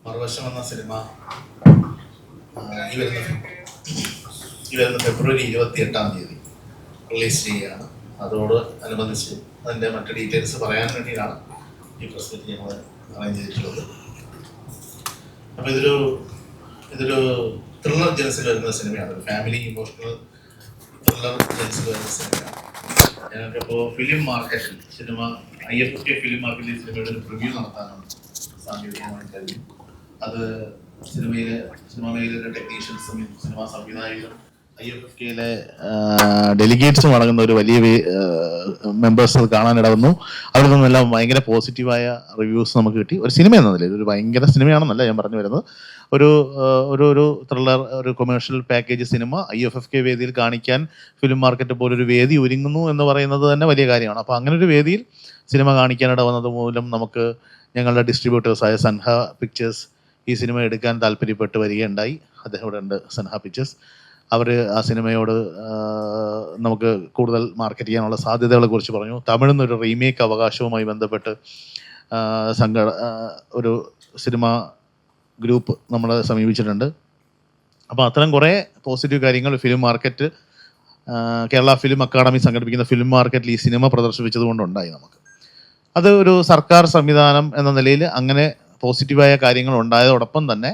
മറുവശം എന്ന സിനിമ ഈ വരുന്ന ഫെബ്രുവരി 28 റിലീസ് ചെയ്യുകയാണ്. അതോട് അനുബന്ധിച്ച് അതിൻ്റെ മറ്റ് ഡീറ്റെയിൽസ് പറയാൻ വേണ്ടിയാണ് ഈ പ്രസ് മീറ്റ് ഞങ്ങൾ അറേഞ്ച് ചെയ്തിട്ടുള്ളത്. അപ്പോൾ ഇതൊരു ത്രില്ലർ ജനസിൽ വരുന്ന സിനിമയാണ്. ഒരു ഫാമിലി ഇമോഷണൽ ത്രില്ലർ ജനസിൽ വരുന്ന സിനിമയാണ്. ഞങ്ങൾക്കിപ്പോൾ ഫിലിം മാർക്കറ്റിൽ IFFK ഫിലിം മാർക്കറ്റിൽ ഈ സിനിമയുടെ ഒരു പ്രിവ്യൂ നടത്താനാണ് സാങ്കേതികമായി കഴിഞ്ഞു. അത് സിനിമാ മേഖലയിലെ ടെക്നീഷ്യൻസും സിനിമാ സംവിധായകരും IFFKയിലെ ഡെലിഗേറ്റ്സും അടങ്ങുന്ന ഒരു വലിയ മെമ്പേഴ്സ് അത് കാണാനിടവന്നു. അവിടെ നിന്നെല്ലാം ഭയങ്കര പോസിറ്റീവായ റിവ്യൂസ് നമുക്ക് കിട്ടി. ഒരു സിനിമ എന്ന നിലയിൽ ഒരു ഭയങ്കര സിനിമയാണെന്നല്ല ഞാൻ പറഞ്ഞു വരുന്നത്. ഒരു ത്രില്ലർ, ഒരു കൊമേഴ്ഷ്യൽ പാക്കേജ് സിനിമ IFFK വേദിയിൽ കാണിക്കാൻ ഫിലിം മാർക്കറ്റ് പോലൊരു വേദി ഒരുങ്ങുന്നു എന്ന് പറയുന്നത് തന്നെ വലിയ കാര്യമാണ്. അപ്പോൾ അങ്ങനെ ഒരു വേദിയിൽ സിനിമ കാണിക്കാനിടവന്നത് മൂലം നമുക്ക് ഞങ്ങളുടെ ഡിസ്ട്രിബ്യൂട്ടേഴ്സായ സൻഹ പിക്ചേഴ്സ് ഈ സിനിമ എടുക്കാൻ താല്പര്യപ്പെട്ട് വരികയുണ്ടായി. അദ്ദേഹം ഇവിടെ ഉണ്ട്, സൻഹ പിക്ചേഴ്സ്. അവർ ആ സിനിമയോട് നമുക്ക് കൂടുതൽ മാർക്കറ്റ് ചെയ്യാനുള്ള സാധ്യതകളെ കുറിച്ച് പറഞ്ഞു. തമിഴിൽ നിന്നൊരു റീമേക്ക് അവകാശവുമായി ബന്ധപ്പെട്ട് ഒരു സിനിമ ഗ്രൂപ്പ് നമ്മളെ സമീപിച്ചിട്ടുണ്ട്. അപ്പോൾ അത്തരം കുറേ പോസിറ്റീവ് കാര്യങ്ങൾ film market, Kerala film academy സംഘടിപ്പിക്കുന്ന ഫിലിം മാർക്കറ്റിൽ ഈ സിനിമ പ്രദർശിപ്പിച്ചത് കൊണ്ടുണ്ടായി. നമുക്ക് അത് ഒരു സർക്കാർ സംവിധാനം എന്ന നിലയിൽ അങ്ങനെ പോസിറ്റീവായ കാര്യങ്ങൾ ഉണ്ടായതോടൊപ്പം തന്നെ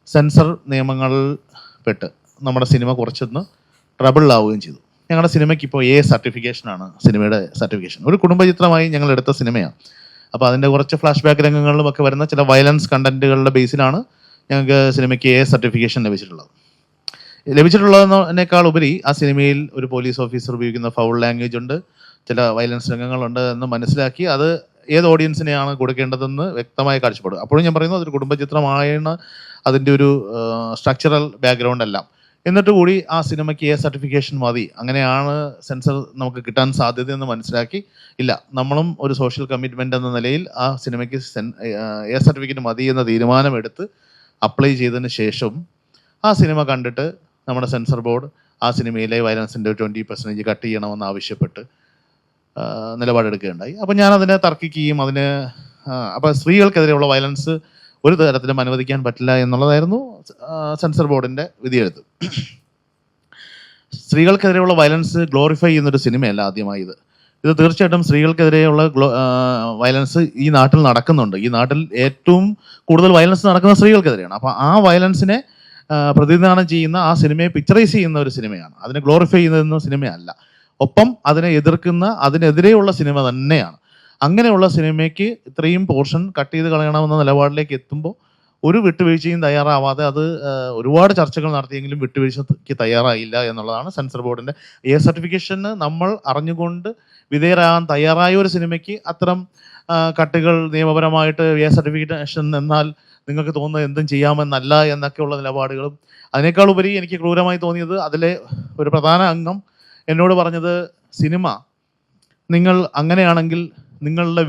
സെൻസർ നിയമങ്ങളിൽ പെട്ട് നമ്മുടെ സിനിമ കുറച്ചൊന്ന് ട്രബിളിലാവുകയും ചെയ്തു. ഞങ്ങളുടെ സിനിമയ്ക്ക് ഇപ്പോൾ A സർട്ടിഫിക്കേഷനാണ് സിനിമയുടെ സർട്ടിഫിക്കേഷൻ. ഒരു കുടുംബചിത്രമായി ഞങ്ങൾ എടുത്ത സിനിമയാണ്. അപ്പോൾ അതിൻ്റെ കുറച്ച് ഫ്ലാഷ് ബാക്ക് രംഗങ്ങളിലുമൊക്കെ വരുന്ന ചില വയലൻസ് കണ്ടന്റുകളുടെ ബേസിലാണ് ഞങ്ങൾക്ക് സിനിമയ്ക്ക് A സർട്ടിഫിക്കേഷൻ ലഭിച്ചിട്ടുള്ളതിനേക്കാൾ ഉപരി ആ സിനിമയിൽ ഒരു പോലീസ് ഓഫീസർ ഉപയോഗിക്കുന്ന ഫൗൾ ലാംഗ്വേജ് ഉണ്ട്, ചില വയലൻസ് രംഗങ്ങളുണ്ട് എന്ന് മനസ്സിലാക്കി അത് ഏത് ഓഡിയൻസിനെയാണ് കൊടുക്കേണ്ടതെന്ന് വ്യക്തമായി കാഴ്ചപ്പെടും. അപ്പോഴും ഞാൻ പറയുന്നത് അതൊരു കുടുംബചിത്രമാണ്, അതിൻ്റെ ഒരു സ്ട്രക്ചറൽ ബാക്ക്ഗ്രൗണ്ട് എല്ലാം. എന്നിട്ട് കൂടി ആ സിനിമയ്ക്ക് A സർട്ടിഫിക്കേഷൻ മതി, അങ്ങനെയാണ് സെൻസർ നമുക്ക് കിട്ടാൻ സാധ്യതയെന്ന് മനസ്സിലാക്കി ഇല്ല, നമ്മളും ഒരു സോഷ്യൽ കമ്മിറ്റ്മെൻ്റ് എന്ന നിലയിൽ ആ സിനിമയ്ക്ക് A സർട്ടിഫിക്കറ്റ് മതി എന്ന തീരുമാനമെടുത്ത് അപ്ലൈ ചെയ്തതിന് ശേഷം ആ സിനിമ കണ്ടിട്ട് നമ്മുടെ സെൻസർ ബോർഡ് ആ സിനിമയിലെ വയലൻസിൻ്റെ 20% കട്ട് ചെയ്യണമെന്ന് ആവശ്യപ്പെട്ട് നിലപാടെടുക്കുകയുണ്ടായി. അപ്പോൾ ഞാൻ അതിനെ തർക്കിക്കുകയും അപ്പോൾ സ്ത്രീകൾക്കെതിരെയുള്ള വയലൻസ് ഒരു തരത്തിലും അനുവദിക്കാൻ പറ്റില്ല എന്നുള്ളതായിരുന്നു സെൻസർ ബോർഡിൻ്റെ വിധിയെഴുത്ത്. സ്ത്രീകൾക്കെതിരെയുള്ള വയലൻസ് ഗ്ലോറിഫൈ ചെയ്യുന്നൊരു സിനിമയല്ല ആദ്യമായി ഇത് തീർച്ചയായിട്ടും സ്ത്രീകൾക്കെതിരെയുള്ള വയലൻസ് ഈ നാട്ടിൽ നടക്കുന്നുണ്ട്. ഈ നാട്ടിൽ ഏറ്റവും കൂടുതൽ വയലൻസ് നടക്കുന്ന സ്ത്രീകൾക്കെതിരെയാണ്. അപ്പോൾ ആ വയലൻസിനെ പ്രതിനിധാനം ചെയ്യുന്ന ആ സിനിമയെ പിക്ചറൈസ് ചെയ്യുന്ന ഒരു സിനിമയാണ്, അതിനെ ഗ്ലോറിഫൈ ചെയ്യുന്ന സിനിമയല്ല. ഒപ്പം അതിനെ എതിർക്കുന്ന, അതിനെതിരെയുള്ള സിനിമ തന്നെയാണ്. അങ്ങനെയുള്ള സിനിമയ്ക്ക് ഇത്രയും പോർഷൻ കട്ട് ചെയ്ത് കളയണമെന്ന നിലപാടിലേക്ക് എത്തുമ്പോൾ ഒരു വിട്ടുവീഴ്ചയും തയ്യാറാവാതെ അത് ഒരുപാട് ചർച്ചകൾ നടത്തിയെങ്കിലും വിട്ടുവീഴ്ചയ്ക്ക് തയ്യാറായില്ല എന്നുള്ളതാണ് സെൻസർ ബോർഡിൻ്റെ A സർട്ടിഫിക്കേഷന് നമ്മൾ അറിഞ്ഞുകൊണ്ട് വിധേയരാകാൻ തയ്യാറായ ഒരു സിനിമയ്ക്ക് അത്തരം കട്ടുകൾ നിയമപരമായിട്ട് A സർട്ടിഫിക്കേഷൻ എന്നാൽ നിങ്ങൾക്ക് തോന്നുന്നത് എന്തും ചെയ്യാമെന്നല്ല എന്നൊക്കെയുള്ള നിലപാടുകളും, അതിനേക്കാൾ ഉപരി എനിക്ക് ക്രൂരമായി തോന്നിയത് അതിലെ ഒരു പ്രധാന അംഗം എന്നോട് പറഞ്ഞത്, സിനിമ നിങ്ങൾ അങ്ങനെയാണെങ്കിൽ നിങ്ങളുടെ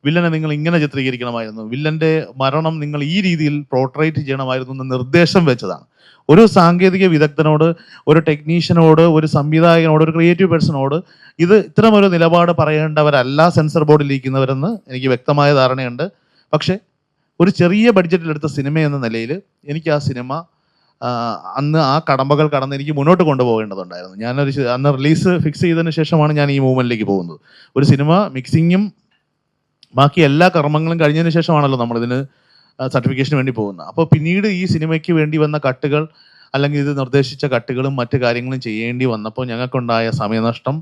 വില്ലനെ നിങ്ങൾ ഇങ്ങനെ ചിത്രീകരിക്കണമായിരുന്നു, വില്ലൻ്റെ മരണം നിങ്ങൾ ഈ രീതിയിൽ പോർട്രേറ്റ് ചെയ്യണമായിരുന്നു എന്ന് നിർദ്ദേശം വെച്ചതാണ്. ഒരു സാങ്കേതിക വിദഗ്ധനോട്, ഒരു ടെക്നീഷ്യനോട്, ഒരു സംവിധായകനോട്, ഒരു ക്രിയേറ്റീവ് പേഴ്സണോട് ഇത്തരമൊരു നിലപാട് പറയേണ്ടവരല്ല സെൻസർ ബോർഡിലിരിക്കുന്നവരെന്ന് എനിക്ക് വ്യക്തമായ ധാരണയുണ്ട്. പക്ഷേ ഒരു ചെറിയ ബഡ്ജറ്റിലെടുത്ത സിനിമ എന്ന നിലയിൽ എനിക്ക് ആ സിനിമ അന്ന് ആ കടമ്പകൾ കടന്ന് എനിക്ക് മുന്നോട്ട് കൊണ്ടുപോകേണ്ടതുണ്ടായിരുന്നു. അന്ന് റിലീസ് ഫിക്സ് ചെയ്തതിന് ശേഷമാണ് ഞാൻ ഈ മൂവ്മെൻറ്റിലേക്ക് പോകുന്നത്. ഒരു സിനിമ മിക്സിങ്ങും ബാക്കി എല്ലാ കർമ്മങ്ങളും കഴിഞ്ഞതിന് ശേഷമാണല്ലോ നമ്മളിതിന് സർട്ടിഫിക്കേഷന് വേണ്ടി പോകുന്നത്. അപ്പോൾ പിന്നീട് ഈ സിനിമയ്ക്ക് വേണ്ടി വന്ന കട്ടുകൾ, അല്ലെങ്കിൽ ഇത് നിർദ്ദേശിച്ച കട്ടുകളും മറ്റു കാര്യങ്ങളും ചെയ്യേണ്ടി വന്നപ്പോൾ ഞങ്ങൾക്കുണ്ടായ സമയനഷ്ടം,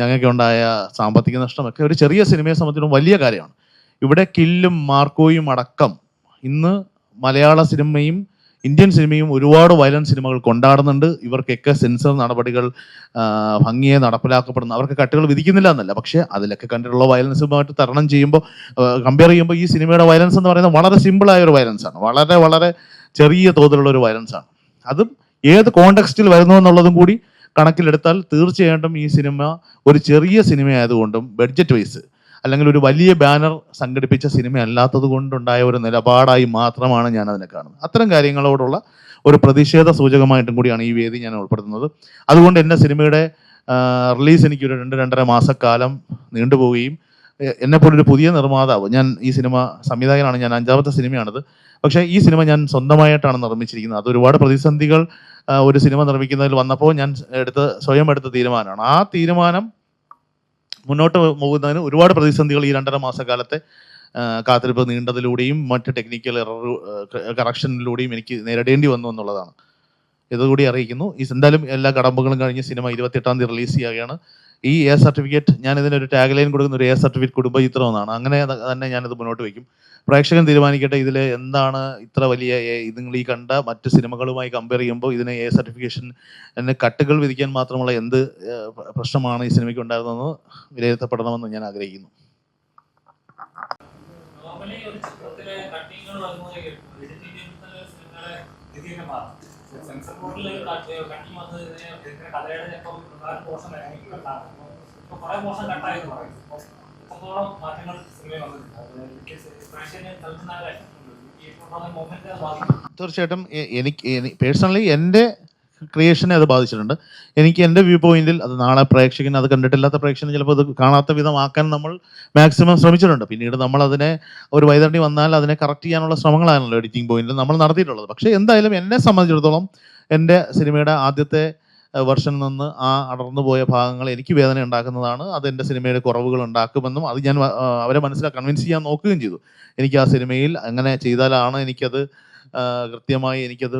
ഞങ്ങൾക്കുണ്ടായ സാമ്പത്തിക നഷ്ടം ഒക്കെ ഒരു ചെറിയ സിനിമയെ സംബന്ധിച്ചിടത്തോളം വലിയ കാര്യമാണ്. ഇവിടെ കില്ലും മാർക്കോയും അടക്കം ഇന്ന് മലയാള സിനിമയും ഇന്ത്യൻ സിനിമയും ഒരുപാട് വയലൻസ് സിനിമകൾ കൊണ്ടാടുന്നുണ്ട്. ഇവർക്കൊക്കെ സെൻസർ നടപടികൾ ഭംഗിയെ നടപ്പിലാക്കപ്പെടുന്നു. അവർക്ക് കട്ടുകൾ വിധിക്കുന്നില്ല എന്നല്ല, പക്ഷേ അതിലൊക്കെ കണ്ടിട്ടുള്ള വയലൻസുമായിട്ട് തരണം ചെയ്യുമ്പോൾ, കമ്പയർ ചെയ്യുമ്പോൾ ഈ സിനിമയുടെ വയലൻസ് എന്ന് പറയുന്നത് വളരെ സിമ്പിളായ ഒരു വയലൻസാണ്, വളരെ വളരെ ചെറിയ തോതിലുള്ള ഒരു വയലൻസാണ്. അതും ഏത് കോണ്ടെക്സ്റ്റിൽ വരുന്നു എന്നുള്ളതും കൂടി കണക്കിലെടുത്താൽ തീർച്ചയായിട്ടും ഈ സിനിമ ഒരു ചെറിയ സിനിമയായതുകൊണ്ടും ബഡ്ജറ്റ് വൈസ് അല്ലെങ്കിൽ ഒരു വലിയ ബാനർ സംഘടിപ്പിച്ച സിനിമ അല്ലാത്തത് കൊണ്ടുണ്ടായ ഒരു നിലപാടായി മാത്രമാണ് ഞാൻ അതിനെ കാണുന്നത്. അത്തരം കാര്യങ്ങളോടുള്ള ഒരു പ്രതിഷേധ സൂചകമായിട്ടും കൂടിയാണ് ഈ വേദി ഞാൻ ഉൾപ്പെടുത്തുന്നത്. അതുകൊണ്ട് എൻ്റെ സിനിമയുടെ റിലീസ് എനിക്കൊരു 2-2.5 മാസക്കാലം നീണ്ടുപോവുകയും എന്നെപ്പോലൊരു പുതിയ നിർമ്മാതാവ്, ഞാൻ ഈ സിനിമ സംവിധായകനാണ്, ഞാൻ 5ാമത്തെ സിനിമയാണിത്. പക്ഷേ ഈ സിനിമ ഞാൻ സ്വന്തമായിട്ടാണ് നിർമ്മിച്ചിരിക്കുന്നത്. അത് ഒരുപാട് പ്രതിസന്ധികൾ ഒരു സിനിമ നിർമ്മിക്കുന്നതിൽ വന്നപ്പോൾ ഞാൻ സ്വയം എടുത്ത തീരുമാനമാണ്. ആ തീരുമാനം മുന്നോട്ട് പോകുന്നതിന് ഒരുപാട് പ്രതിസന്ധികൾ ഈ 2.5 മാസക്കാലത്തെ കാത്തിരിപ്പ് നീണ്ടതിലൂടെയും മറ്റ് ടെക്നിക്കൽ കറക്ഷനിലൂടെയും എനിക്ക് നേരിടേണ്ടി വന്നു എന്നുള്ളതാണ്. ഇതുകൂടി അറിയിക്കുന്നു. എന്തായാലും എല്ലാ കടമ്പകളും കഴിഞ്ഞ് സിനിമ 28-ാം തീയതി റിലീസ് ചെയ്യുകയാണ്. ഈ എ സർട്ടിഫിക്കറ്റ്, ഞാൻ ഇതിനൊരു ടാഗ് ലൈൻ കൊടുക്കുന്ന ഒരു എ സർട്ടിഫിക്കറ്റ് കുടുംബചിത്രം എന്നാണ്. അങ്ങനെ തന്നെ ഞാനിത് മുന്നോട്ട് വയ്ക്കും. പ്രേക്ഷകൻ തീരുമാനിക്കട്ടെ ഇതിൽ എന്താണ് ഇത്ര വലിയ നിങ്ങൾ ഈ കണ്ട മറ്റ് സിനിമകളുമായി കമ്പയർ ചെയ്യുമ്പോൾ ഇതിന് എ സർട്ടിഫിക്കേഷൻ കട്ടുകൾ വിധിക്കാൻ മാത്രമുള്ള എന്ത് പ്രശ്നമാണ് ഈ സിനിമയ്ക്ക് ഉണ്ടായിരുന്നതെന്ന് വിലയിരുത്തപ്പെടണമെന്ന് ഞാൻ ആഗ്രഹിക്കുന്നു. സെൻസർ ബോർഡിൽ കട്ടിങ് വന്ന് കഥയുടെ പോർഷൻ കുറെ പോർഷൻ കട്ടായെന്ന് പറയും. എത്രത്തോളം മാറ്റങ്ങൾ സിനിമയിൽ വന്നിട്ടുണ്ട്? തീർച്ചയായിട്ടും എനിക്ക് പേഴ്സണലി എൻ്റെ ക്രിയേഷനെ അത് ബാധിച്ചിട്ടുണ്ട്. എനിക്ക് എൻ്റെ വ്യൂ പോയിന്റിൽ അത് നാളെ പ്രേക്ഷകൻ, അത് കണ്ടിട്ടില്ലാത്ത പ്രേക്ഷകന് ചിലപ്പോൾ അത് കാണാത്ത വിധമാക്കാൻ നമ്മൾ മാക്സിമം ശ്രമിച്ചിട്ടുണ്ട്. പിന്നീട് നമ്മൾ അതിനെ ഒരു വൈതരണി വന്നാൽ അതിനെ കറക്റ്റ് ചെയ്യാനുള്ള ശ്രമങ്ങളാണല്ലോ എഡിറ്റിംഗ് പോയിന്റിൽ നമ്മൾ നടത്തിയിട്ടുള്ളത്. പക്ഷേ എന്തായാലും എന്നെ സംബന്ധിച്ചിടത്തോളം എൻ്റെ സിനിമയുടെ ആദ്യത്തെ വെർഷനിൽ നിന്ന് ആ അടർന്നു പോയ ഭാഗങ്ങൾ എനിക്ക് വേദന ഉണ്ടാക്കുന്നതാണ്. അത് എൻ്റെ സിനിമയുടെ കുറവുകൾ ഉണ്ടാക്കുമെന്നും അത് ഞാൻ അവരെ കൺവിൻസ് ചെയ്യാൻ നോക്കുകയും ചെയ്തു. എനിക്ക് ആ സിനിമയിൽ അങ്ങനെ ചെയ്താലാണ് എനിക്കത് കൃത്യമായി എനിക്കത്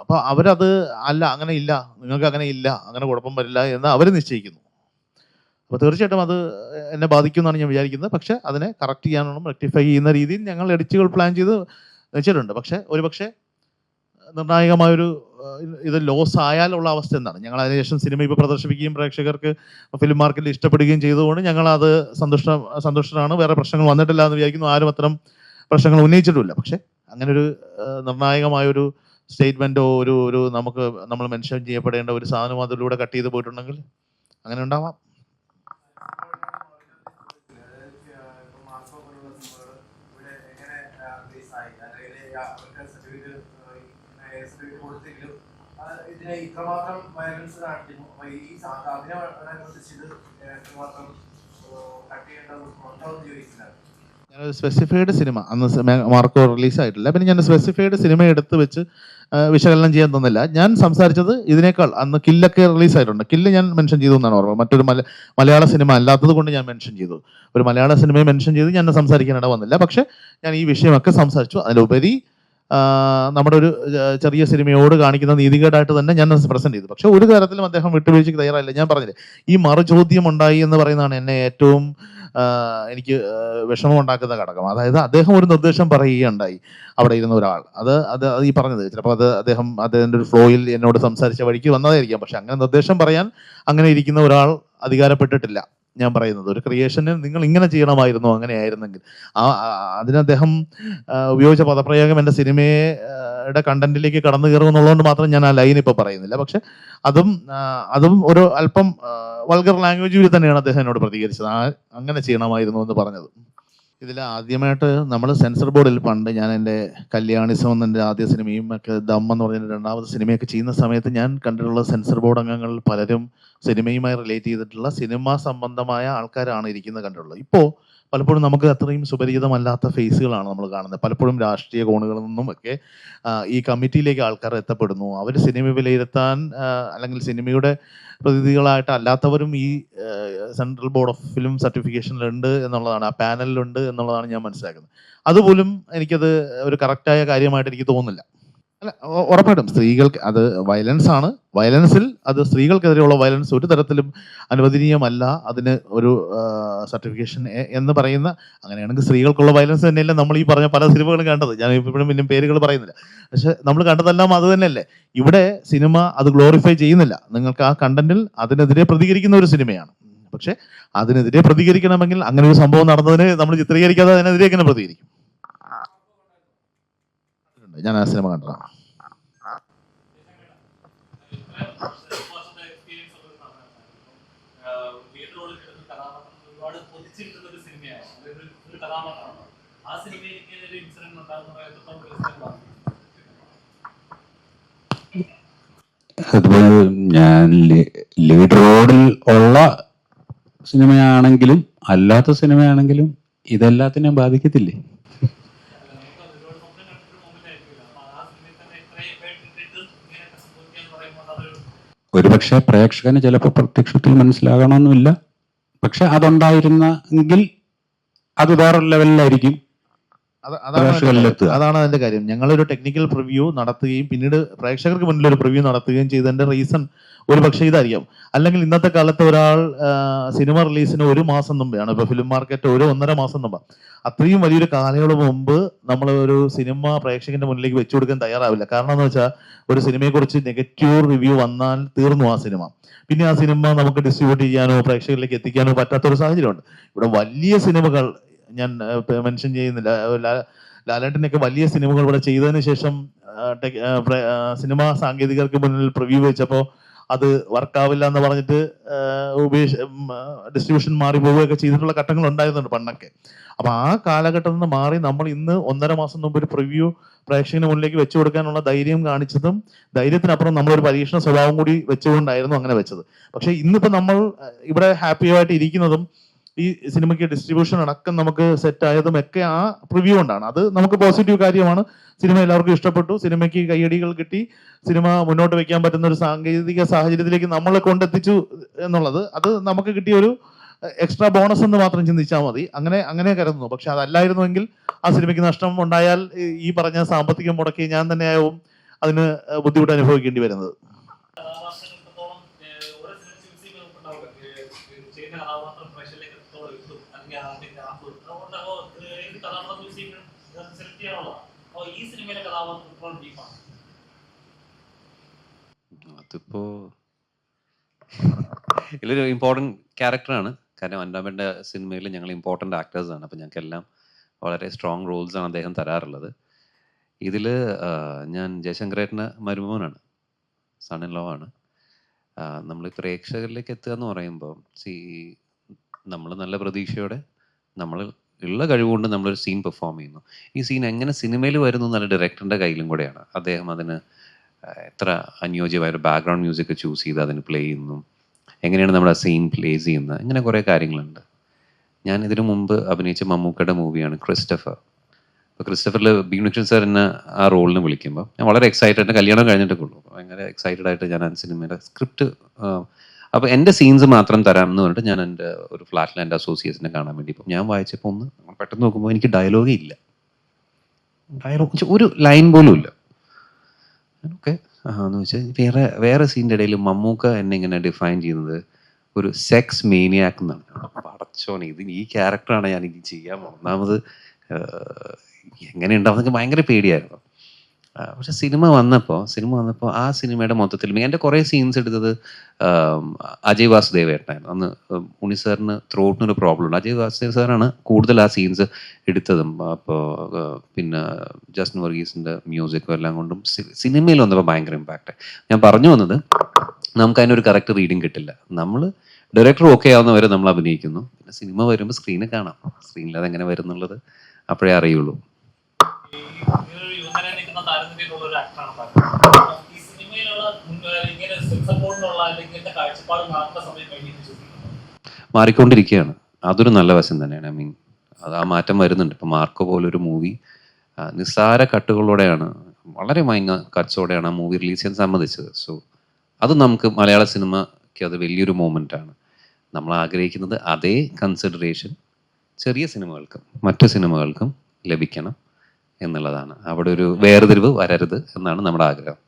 അപ്പോൾ അവരത് അല്ല, അങ്ങനെ ഇല്ല, നിങ്ങൾക്ക് അങ്ങനെ ഇല്ല, അങ്ങനെ കുഴപ്പം വരില്ല എന്ന് അവർ നിശ്ചയിക്കുന്നു. അപ്പോൾ തീർച്ചയായിട്ടും അത് എന്നെ ബാധിക്കുമെന്നാണ് ഞാൻ വിചാരിക്കുന്നത്. പക്ഷേ അതിനെ കറക്റ്റ് ചെയ്യാനും റെക്ടിഫൈ ചെയ്യുന്ന രീതിയിൽ ഞങ്ങൾ എഡിറ്റുകൾ പ്ലാൻ ചെയ്ത് വെച്ചിട്ടുണ്ട്. പക്ഷേ ഒരുപക്ഷെ നിർണായകമായൊരു ഇത് ലോസ് ആയാലുള്ള അവസ്ഥ എന്താണ്? ഞങ്ങൾ അതിനുശേഷം സിനിമ ഇപ്പോൾ പ്രദർശിപ്പിക്കുകയും പ്രേക്ഷകർക്ക് ഫിലിം മാർക്കറ്റിൽ ഇഷ്ടപ്പെടുകയും ചെയ്തുകൊണ്ട് ഞങ്ങളത് സന്തുഷ്ടരാണ്. വേറെ പ്രശ്നങ്ങൾ വന്നിട്ടില്ല എന്ന് വിചാരിക്കുന്നു. ആരും അത്തരം പ്രശ്നങ്ങൾ ഉന്നയിച്ചിട്ടുമില്ല. പക്ഷേ അങ്ങനൊരു നിർണായകമായൊരു സ്റ്റേറ്റ്മെൻറ്റോ ഒരു നമ്മൾ മെൻഷൻ ചെയ്യപ്പെടേണ്ട ഒരു സാധനം അതിലൂടെ കട്ട് ചെയ്ത് പോയിട്ടുണ്ടെങ്കിൽ അങ്ങനെ ഉണ്ടാവാം. ഞാനൊരു സ്പെസിഫൈഡ് സിനിമ അന്ന് മാർക്കോ റിലീസായിട്ടില്ല. പിന്നെ ഞാൻ സ്പെസിഫൈഡ് സിനിമ എടുത്ത് വെച്ച് വിശകലനം ചെയ്യാൻ തന്നില്ല. ഞാൻ സംസാരിച്ചത് ഇതിനേക്കാൾ അന്ന് കില്ലൊക്കെ റിലീസായിട്ടുണ്ട്. കില്ല് ഞാൻ മെൻഷൻ ചെയ്തു എന്നാണ് ഓർമ്മ. മറ്റൊരു മലയാള സിനിമ അല്ലാത്തത് കൊണ്ട് ഞാൻ മെൻഷൻ ചെയ്തു. ഒരു മലയാള സിനിമയെ മെൻഷൻ ചെയ്ത് ഞാൻ സംസാരിക്കാനിട വന്നില്ല. പക്ഷെ ഞാൻ ഈ വിഷയമൊക്കെ സംസാരിച്ചു. അതിലുപരി നമ്മുടെ ഒരു ചെറിയ സിനിമയോട് കാണിക്കുന്ന നീതികേടായിട്ട് തന്നെ ഞാൻ പ്രസന്റ് ചെയ്തു. പക്ഷെ ഒരു തരത്തിലും അദ്ദേഹം വിട്ടുവീഴ്ചയ്ക്ക് തയ്യാറായില്ല. ഞാൻ പറഞ്ഞില്ലേ, ഈ മറുചോദ്യം ഉണ്ടായി എന്ന് പറയുന്നതാണ് എന്നെ ഏറ്റവും എനിക്ക് വിഷമം ഉണ്ടാക്കുന്ന ഘടകം. അതായത് അദ്ദേഹം ഒരു നിർദ്ദേശം പറയുകയുണ്ടായി അവിടെ ഇരുന്ന ഒരാൾ. അത് ഈ പറഞ്ഞത് ചിലപ്പോൾ അദ്ദേഹത്തിൻ്റെ ഒരു ഫ്ലോയിൽ എന്നോട് സംസാരിച്ച വഴിക്ക് വന്നതായിരിക്കാം. പക്ഷെ അങ്ങനെ നിർദ്ദേശം പറയാൻ അങ്ങനെ ഇരിക്കുന്ന ഒരാൾ അധികാരപ്പെട്ടിട്ടില്ല. ഞാൻ പറയുന്നത് ഒരു ക്രിയേഷന് നിങ്ങൾ ഇങ്ങനെ ചെയ്യണമായിരുന്നു, അങ്ങനെയായിരുന്നെങ്കിൽ. അതിന് അദ്ദേഹം ഉപയോഗിച്ച പദപ്രയോഗം എൻ്റെ സിനിമയുടെ കണ്ടന്റിലേക്ക് കടന്നു കയറുമെന്നുള്ളതുകൊണ്ട് മാത്രം ഞാൻ ആ ലൈൻ ഇപ്പോൾ പറയുന്നില്ല. പക്ഷെ അതും ഒരു അല്പം വൾഗർ ലാംഗ്വേജിൽ തന്നെയാണ് അദ്ദേഹം എന്നോട് പ്രതികരിച്ചത്. അങ്ങനെ ചെയ്യണമായിരുന്നു എന്ന് പറഞ്ഞത്. ഇതിൽ ആദ്യമായിട്ട് നമ്മൾ സെൻസർ ബോർഡിൽ പണ്ട് ഞാൻ എൻ്റെ കല്യാണിസം എൻ്റെ ആദ്യ സിനിമയും ഒക്കെ ദം എന്ന് പറഞ്ഞ 2ാമത്തെ സിനിമയൊക്കെ ചെയ്യുന്ന സമയത്ത് ഞാൻ കണ്ടിട്ടുള്ള സെൻസർ ബോർഡ് അംഗങ്ങളിൽ പലരും സിനിമയുമായി റിലേറ്റ് ചെയ്തിട്ടുള്ള സിനിമ സംബന്ധമായ ആൾക്കാരാണ് ഇരിക്കുന്നത് കണ്ടിട്ടുള്ളത്. ഇപ്പോൾ പലപ്പോഴും നമുക്ക് അത്രയും സുപരിചിതമല്ലാത്ത ഫേസുകളാണ് നമ്മൾ കാണുന്നത്. പലപ്പോഴും രാഷ്ട്രീയ കോണുകളിൽ നിന്നും ഒക്കെ ഈ കമ്മിറ്റിയിലേക്ക് ആൾക്കാർ എത്തപ്പെടുന്നു. അവർ സിനിമ വിലയിരുത്താൻ അല്ലെങ്കിൽ സിനിമയുടെ പ്രതിനിധികളായിട്ട് അല്ലാത്തവരും ഈ സെൻട്രൽ ബോർഡ് ഓഫ് ഫിലിം സർട്ടിഫിക്കേഷനിലുണ്ട് എന്നുള്ളതാണ്, ആ പാനലിലുണ്ട് എന്നുള്ളതാണ് ഞാൻ മനസ്സിലാക്കുന്നത്. അതുപോലും എനിക്കത് ഒരു കറക്റ്റായ കാര്യമായിട്ട് എനിക്ക് തോന്നുന്നില്ല. അല്ല, ഉറപ്പായിട്ടും സ്ത്രീകൾക്ക് അത് വയലൻസ് ആണ്. വയലൻസിൽ അത് സ്ത്രീകൾക്കെതിരെയുള്ള വയലൻസ് ഒരു തരത്തിലും അനുവദനീയമല്ല. അതിന് ഒരു സർട്ടിഫിക്കേഷൻ എന്ന് പറയുന്ന, അങ്ങനെയാണെങ്കിൽ സ്ത്രീകൾക്കുള്ള വയലൻസ് തന്നെയല്ലേ നമ്മൾ ഈ പറഞ്ഞ പല സിനിമകളും കണ്ടത്. ഞാൻ ഇപ്പോഴും പിന്നെ പേരുകൾ പറയുന്നില്ല. പക്ഷെ നമ്മൾ കണ്ടതെല്ലാം അത് തന്നെയല്ലേ. ഇവിടെ സിനിമ അത് ഗ്ലോറിഫൈ ചെയ്യുന്നില്ല. നിങ്ങൾക്ക് ആ കണ്ടന്റിൽ അതിനെതിരെ പ്രതികരിക്കുന്ന ഒരു സിനിമയാണ്. പക്ഷെ അതിനെതിരെ പ്രതികരിക്കണമെങ്കിൽ അങ്ങനെ ഒരു സംഭവം നടന്നതിന് നമ്മൾ ചിത്രീകരിക്കാതെ അതിനെതിരെ എങ്ങനെ പ്രതികരിക്കും? ഞാൻ ആ സിനിമ കണ്ടതാണ്. അതുപോലെ ഞാൻ ലീഡ് റോഡിൽ ഉള്ള സിനിമയാണെങ്കിലും അല്ലാത്ത സിനിമയാണെങ്കിലും ഇതെല്ലാത്തിനെയും ബാധിക്കത്തില്ലേ? ഒരുപക്ഷെ പ്രേക്ഷകന് ചിലപ്പോൾ പ്രത്യക്ഷത്തിൽ മനസ്സിലാകണമെന്നില്ല, പക്ഷെ അതുണ്ടായിരുന്നെങ്കിൽ അത് വേറൊരു ലെവലിലായിരിക്കും പ്രേക്ഷകരിലെത്തുക. അതാണ് അതിന്റെ കാര്യം. ഞങ്ങളൊരു ടെക്നിക്കൽ പ്രിവ്യൂ നടത്തുകയും പിന്നീട് പ്രേക്ഷകർക്ക് മുന്നിൽ ഒരു പ്രിവ്യൂ നടത്തുകയും ചെയ്തതിന്റെ റീസൺ ഒരു പക്ഷേ ഇതായിരിക്കാം. അല്ലെങ്കിൽ ഇന്നത്തെ കാലത്ത് ഒരാൾ സിനിമ റിലീസിന് 1 മാസം മുമ്പെയാണ്, ഇപ്പൊ ഫിലിം മാർക്കറ്റ് 1-1.5 മാസം മുമ്പ്, അത്രയും വലിയൊരു കാലയളവ് മുമ്പ് നമ്മൾ ഒരു സിനിമ പ്രേക്ഷകന്റെ മുന്നിലേക്ക് വെച്ചു കൊടുക്കാൻ തയ്യാറാവില്ല. കാരണം എന്ന് വെച്ചാൽ ഒരു സിനിമയെക്കുറിച്ച് നെഗറ്റീവ് റിവ്യൂ വന്നാൽ തീർന്നു ആ സിനിമ. പിന്നെ ആ സിനിമ നമുക്ക് ഡിസ്ട്രിബ്യൂട്ട് ചെയ്യാനോ പ്രേക്ഷകരിലേക്ക് എത്തിക്കാനോ പറ്റാത്തൊരു സാഹചര്യമുണ്ട്. ഇവിടെ വലിയ സിനിമകൾ ഞാൻ മെൻഷൻ ചെയ്യുന്നില്ല, ലാലേട്ടനൊക്കെ വലിയ സിനിമകൾ ഇവിടെ ചെയ്തതിന് ശേഷം സിനിമാ സാങ്കേതികർക്ക് മുന്നിൽ പ്രിവ്യൂ വെച്ചപ്പോൾ അത് വർക്കാവില്ല എന്ന് പറഞ്ഞിട്ട് ഡിസ്ട്രിബ്യൂഷൻ മാറി പോവുകയൊക്കെ ചെയ്തിട്ടുള്ള ഘട്ടങ്ങൾ ഉണ്ടായിരുന്നുണ്ട് പണ്ടൊക്കെ. അപ്പൊ ആ കാലഘട്ടത്തിൽ നിന്ന് മാറി നമ്മൾ ഇന്ന് 1.5 മാസം മുമ്പ് ഒരു പ്രിവ്യൂ പ്രേക്ഷകന് മുന്നിലേക്ക് വെച്ചു കൊടുക്കാനുള്ള ധൈര്യം കാണിച്ചതും, ധൈര്യത്തിനപ്പുറം നമ്മളൊരു പരീക്ഷണ സ്വഭാവം കൂടി വെച്ചുകൊണ്ടായിരുന്നു അങ്ങനെ വെച്ചത്. പക്ഷെ ഇന്നിപ്പോ നമ്മൾ ഇവിടെ ഹാപ്പിയായിട്ട് ഇരിക്കുന്നതും ഈ സിനിമയ്ക്ക് ഡിസ്ട്രിബ്യൂഷൻ അടക്കം നമുക്ക് സെറ്റ് ആയതും ഒക്കെ ആ പ്രിവ്യൂ കൊണ്ടാണ്. അത് നമുക്ക് പോസിറ്റീവ് കാര്യമാണ്. സിനിമ എല്ലാവർക്കും ഇഷ്ടപ്പെട്ടു, സിനിമയ്ക്ക് കയ്യടികൾ കിട്ടി, സിനിമ മുന്നോട്ട് വെക്കാൻ പറ്റുന്ന ഒരു സാങ്കേതിക സാഹചര്യത്തിലേക്ക് നമ്മളെ കൊണ്ടെത്തിച്ചു എന്നുള്ളത് അത് നമുക്ക് കിട്ടിയ ഒരു എക്സ്ട്രാ ബോണസ് എന്ന് മാത്രം ചിന്തിച്ചാൽ മതി. അങ്ങനെ കരുതുന്നു. പക്ഷെ അതല്ലായിരുന്നുവെങ്കിൽ ആ സിനിമയ്ക്ക് നഷ്ടം ഉണ്ടായാൽ ഈ പറഞ്ഞ സാമ്പത്തികം മുടക്കി ഞാൻ തന്നെയാവും അതിന് ബുദ്ധിമുട്ട് അനുഭവിക്കേണ്ടി വരുന്നത്. അതിപ്പോ ഇതിലൊരു ഇമ്പോർട്ടൻറ്റ് ക്യാരക്ടറാണ്. കാരണം അൻഡാമൻ്റെ സിനിമയിൽ ഞങ്ങൾ ഇമ്പോർട്ടൻ്റ് ആക്ടേഴ്സാണ്. അപ്പോൾ ഞങ്ങൾക്കെല്ലാം വളരെ സ്ട്രോങ് റോൾസാണ് അദ്ദേഹം തരാറുള്ളത്. ഇതിൽ ഞാൻ ജയശങ്കരേട്ടൻ്റെ മരുമോനാണ്, സൺ ഇൻ ലോ ആണ്. നമ്മൾ പ്രേക്ഷകരിലേക്ക് എത്തുക എന്ന് പറയുമ്പോൾ നമ്മൾ നല്ല പ്രതീക്ഷയോടെ നമ്മൾ ഉള്ള കഴിവുകൊണ്ട് നമ്മളൊരു സീൻ പെർഫോം ചെയ്യുന്നു. ഈ സീൻ എങ്ങനെ സിനിമയിൽ വരുന്നു എന്നുള്ള ഡയറക്ടറിൻ്റെ കയ്യിലും കൂടെയാണ്. അദ്ദേഹം അതിന് എത്ര അനുയോജ്യമായ ഒരു ബാക്ക്ഗ്രൗണ്ട് മ്യൂസിക് ചൂസ് ചെയ്ത് അതിന് പ്ലേ ചെയ്യുന്നു, എങ്ങനെയാണ് നമ്മുടെ സീൻ പ്ലേസ് ചെയ്യുന്നത്, ഇങ്ങനെ കുറേ കാര്യങ്ങളുണ്ട്. ഞാൻ ഇതിനു മുമ്പ് അഭിനയിച്ച മമ്മൂക്കയുടെ മൂവിയാണ് ക്രിസ്റ്റഫർ. അപ്പോൾ ക്രിസ്റ്റഫറിൽ ബീനുക്ഷൻ സാർ എന്നെ ആ റോളിന് വിളിക്കുമ്പോൾ ഞാൻ വളരെ എക്സൈറ്റഡ്, എൻ്റെ കല്യാണം കഴിഞ്ഞിട്ടൊക്കെ ഉള്ളൂ, ഭയങ്കര എക്സൈറ്റഡ് ആയിട്ട് ഞാൻ ആ സിനിമയുടെ സ്ക്രിപ്റ്റ്, അപ്പോൾ എൻ്റെ സീൻസ് മാത്രം തരാം എന്ന് പറഞ്ഞിട്ട് ഞാൻ എൻ്റെ ഒരു ഫ്ലാറ്റിൽ എൻ്റെ അസോസിയേറ്റ്സിനെ കാണാൻ വേണ്ടി ഇപ്പം ഞാൻ വായിച്ചപ്പോൾ ഒന്ന് പെട്ടെന്ന് നോക്കുമ്പോൾ എനിക്ക് ഡയലോഗേ ഇല്ല, ഡയലോഗ് ഒരു ലൈൻ പോലും ഇല്ല. ഓക്കെ എന്ന് വെച്ചാൽ വേറെ സീൻ്റെ ഇടയിൽ മമ്മൂക്ക എന്നെ ഇങ്ങനെ ഡിഫൈൻ ചെയ്യുന്നത് ഒരു സെക്സ് മേനിയാക്ക് എന്നാണ്. പടച്ചോനെ, ഈ ക്യാരക്ടറാണ് ഞാൻ ഇനി ചെയ്യാൻ പോകുന്നത്. ഒന്നാമത് എങ്ങനെയുണ്ടാവുന്നതൊക്കെ ഭയങ്കര പേടിയായിരുന്നു. പക്ഷെ സിനിമ വന്നപ്പോൾ ആ സിനിമയുടെ മൊത്തത്തിൽ എൻ്റെ കുറേ സീൻസ് എടുത്തത് അജയ് വാസുദേവേട്ടനായിരുന്നു. അന്ന് ഉണ്ണി സാറിന് ത്രോട്ടിനൊരു പ്രോബ്ലം ഉണ്ട്. അജയ് വാസുദേവ് സാറാണ് കൂടുതൽ ആ സീൻസ് എടുത്തതും. അപ്പോൾ പിന്നെ ജസ്റ്റിൻ വർഗീസിൻ്റെ മ്യൂസിക്കും എല്ലാം കൊണ്ടും സിനിമയിൽ വന്നപ്പോൾ ഭയങ്കര ഇമ്പാക്റ്റ്. ഞാൻ പറഞ്ഞു വന്നത്, നമുക്ക് അതിനൊരു കറക്റ്റ് റീഡിങ് കിട്ടില്ല. നമ്മൾ ഡയറക്ടർ ഓക്കെ ആവുന്നവരെ നമ്മൾ അഭിനയിക്കുന്നു, പിന്നെ സിനിമ വരുമ്പോൾ സ്ക്രീനിൽ കാണാം. സ്ക്രീനിൽ അതെങ്ങനെ വരുന്നുള്ളത് അപ്പോഴേ അറിയുള്ളൂ. മാറിക്കൊണ്ടിരിക്കുകയാണ്. അതൊരു നല്ല വശം തന്നെയാണ്. ഐ മീൻ അത് ആ മാറ്റം വരുന്നുണ്ട്. ഇപ്പം മാർക്കോ പോലൊരു മൂവി നിസ്സാര കട്ടുകളോടെയാണ്, വളരെ മയങ്ങ കട്ട്സോടെയാണ് ആ മൂവി റിലീസ് ചെയ്യാൻ സമ്മതിച്ചത്. സോ അത് നമുക്ക് മലയാള സിനിമയ്ക്ക് അത് വലിയൊരു മൂമെൻ്റ് ആണ്. നമ്മൾ ആഗ്രഹിക്കുന്നത് അതേ കൺസിഡറേഷൻ ചെറിയ സിനിമകൾക്കും മറ്റു സിനിമകൾക്കും ലഭിക്കണം എന്നുള്ളതാണ്. അവിടെ ഒരു വേർതിരിവ് വരരുത് എന്നാണ് നമ്മുടെ ആഗ്രഹം.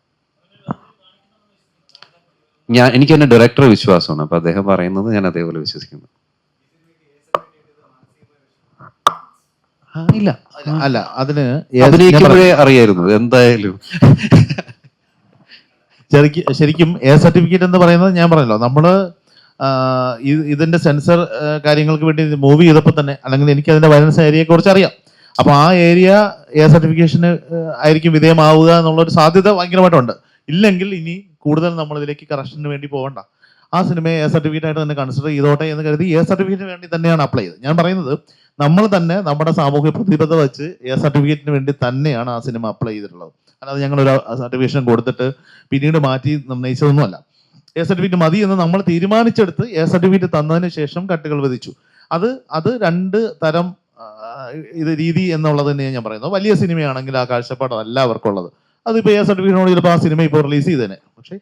എനിക്ക് തന്നെ ഡയറക്ടറെ വിശ്വാസമാണ്. അപ്പൊ അദ്ദേഹം പറയുന്നത് ഞാൻ അതേപോലെ വിശ്വസിക്കുന്നു. ഇല്ല അല്ല, അതിന് അഭിനയിക്കുമ്പോഴേ അറിയായിരുന്നു എന്തായാലും. ശരിക്കും എ സർട്ടിഫിക്കറ്റ് എന്ന് പറയുന്നത് ഞാൻ പറഞ്ഞല്ലോ, നമ്മള് ഇതിന്റെ സെൻസർ കാര്യങ്ങൾക്ക് വേണ്ടി മൂവി ചെയ്തപ്പോൾ തന്നെ, അല്ലെങ്കിൽ എനിക്ക് അതിന്റെ വയലൻസ് ഏരിയയെ കുറിച്ച് അറിയാം. അപ്പൊ ആ ഏരിയ എ സർട്ടിഫിക്കേഷന് ആയിരിക്കും വിധേയമാവുക എന്നുള്ളൊരു സാധ്യത ഭയങ്കരമായിട്ടുണ്ട്. ഇല്ലെങ്കിൽ ഇനി കൂടുതൽ നമ്മൾ ഇതിലേക്ക് കറക്ഷന് വേണ്ടി പോകണ്ട, ആ സിനിമയെ എ സർട്ടിഫിക്കറ്റ് ആയിട്ട് തന്നെ കൺസിഡർ ചെയ്തോട്ടെ എന്ന് കരുതി എ സർട്ടിഫിക്കറ്റിന് വേണ്ടി തന്നെയാണ് അപ്ലൈ ചെയ്തത്. ഞാൻ പറയുന്നത്, നമ്മൾ തന്നെ നമ്മുടെ സാമൂഹ്യ പ്രതിബദ്ധത വെച്ച് എ സർട്ടിഫിക്കറ്റിന് വേണ്ടി തന്നെയാണ് ആ സിനിമ അപ്ലൈ ചെയ്തിട്ടുള്ളത്. അല്ലാതെ ഞങ്ങളൊരു സർട്ടിഫിക്കേഷൻ കൊടുത്തിട്ട് പിന്നീട് മാറ്റി നിർണ്ണയിച്ചതൊന്നുമല്ല. എ സർട്ടിഫിക്കറ്റ് മതി എന്ന് നമ്മൾ തീരുമാനിച്ചെടുത്ത് എ സർട്ടിഫിക്കറ്റ് തന്നതിന് ശേഷം കട്ടുകൾ വിധിച്ചു. അത് രണ്ട് തരം ഇത് രീതി എന്നുള്ളത് തന്നെയാണ് ഞാൻ പറയുന്നത്. വലിയ സിനിമയാണെങ്കിൽ ആ കാഴ്ചപ്പാട് എല്ലാവർക്കും ഉള്ളത്. അതിപ്പോൾ എ സർട്ടിഫിക്കറ്റിനോട് ചിലപ്പോൾ ആ സിനിമ ഇപ്പോൾ റിലീസ് ചെയ്തേനെ. പക്ഷേ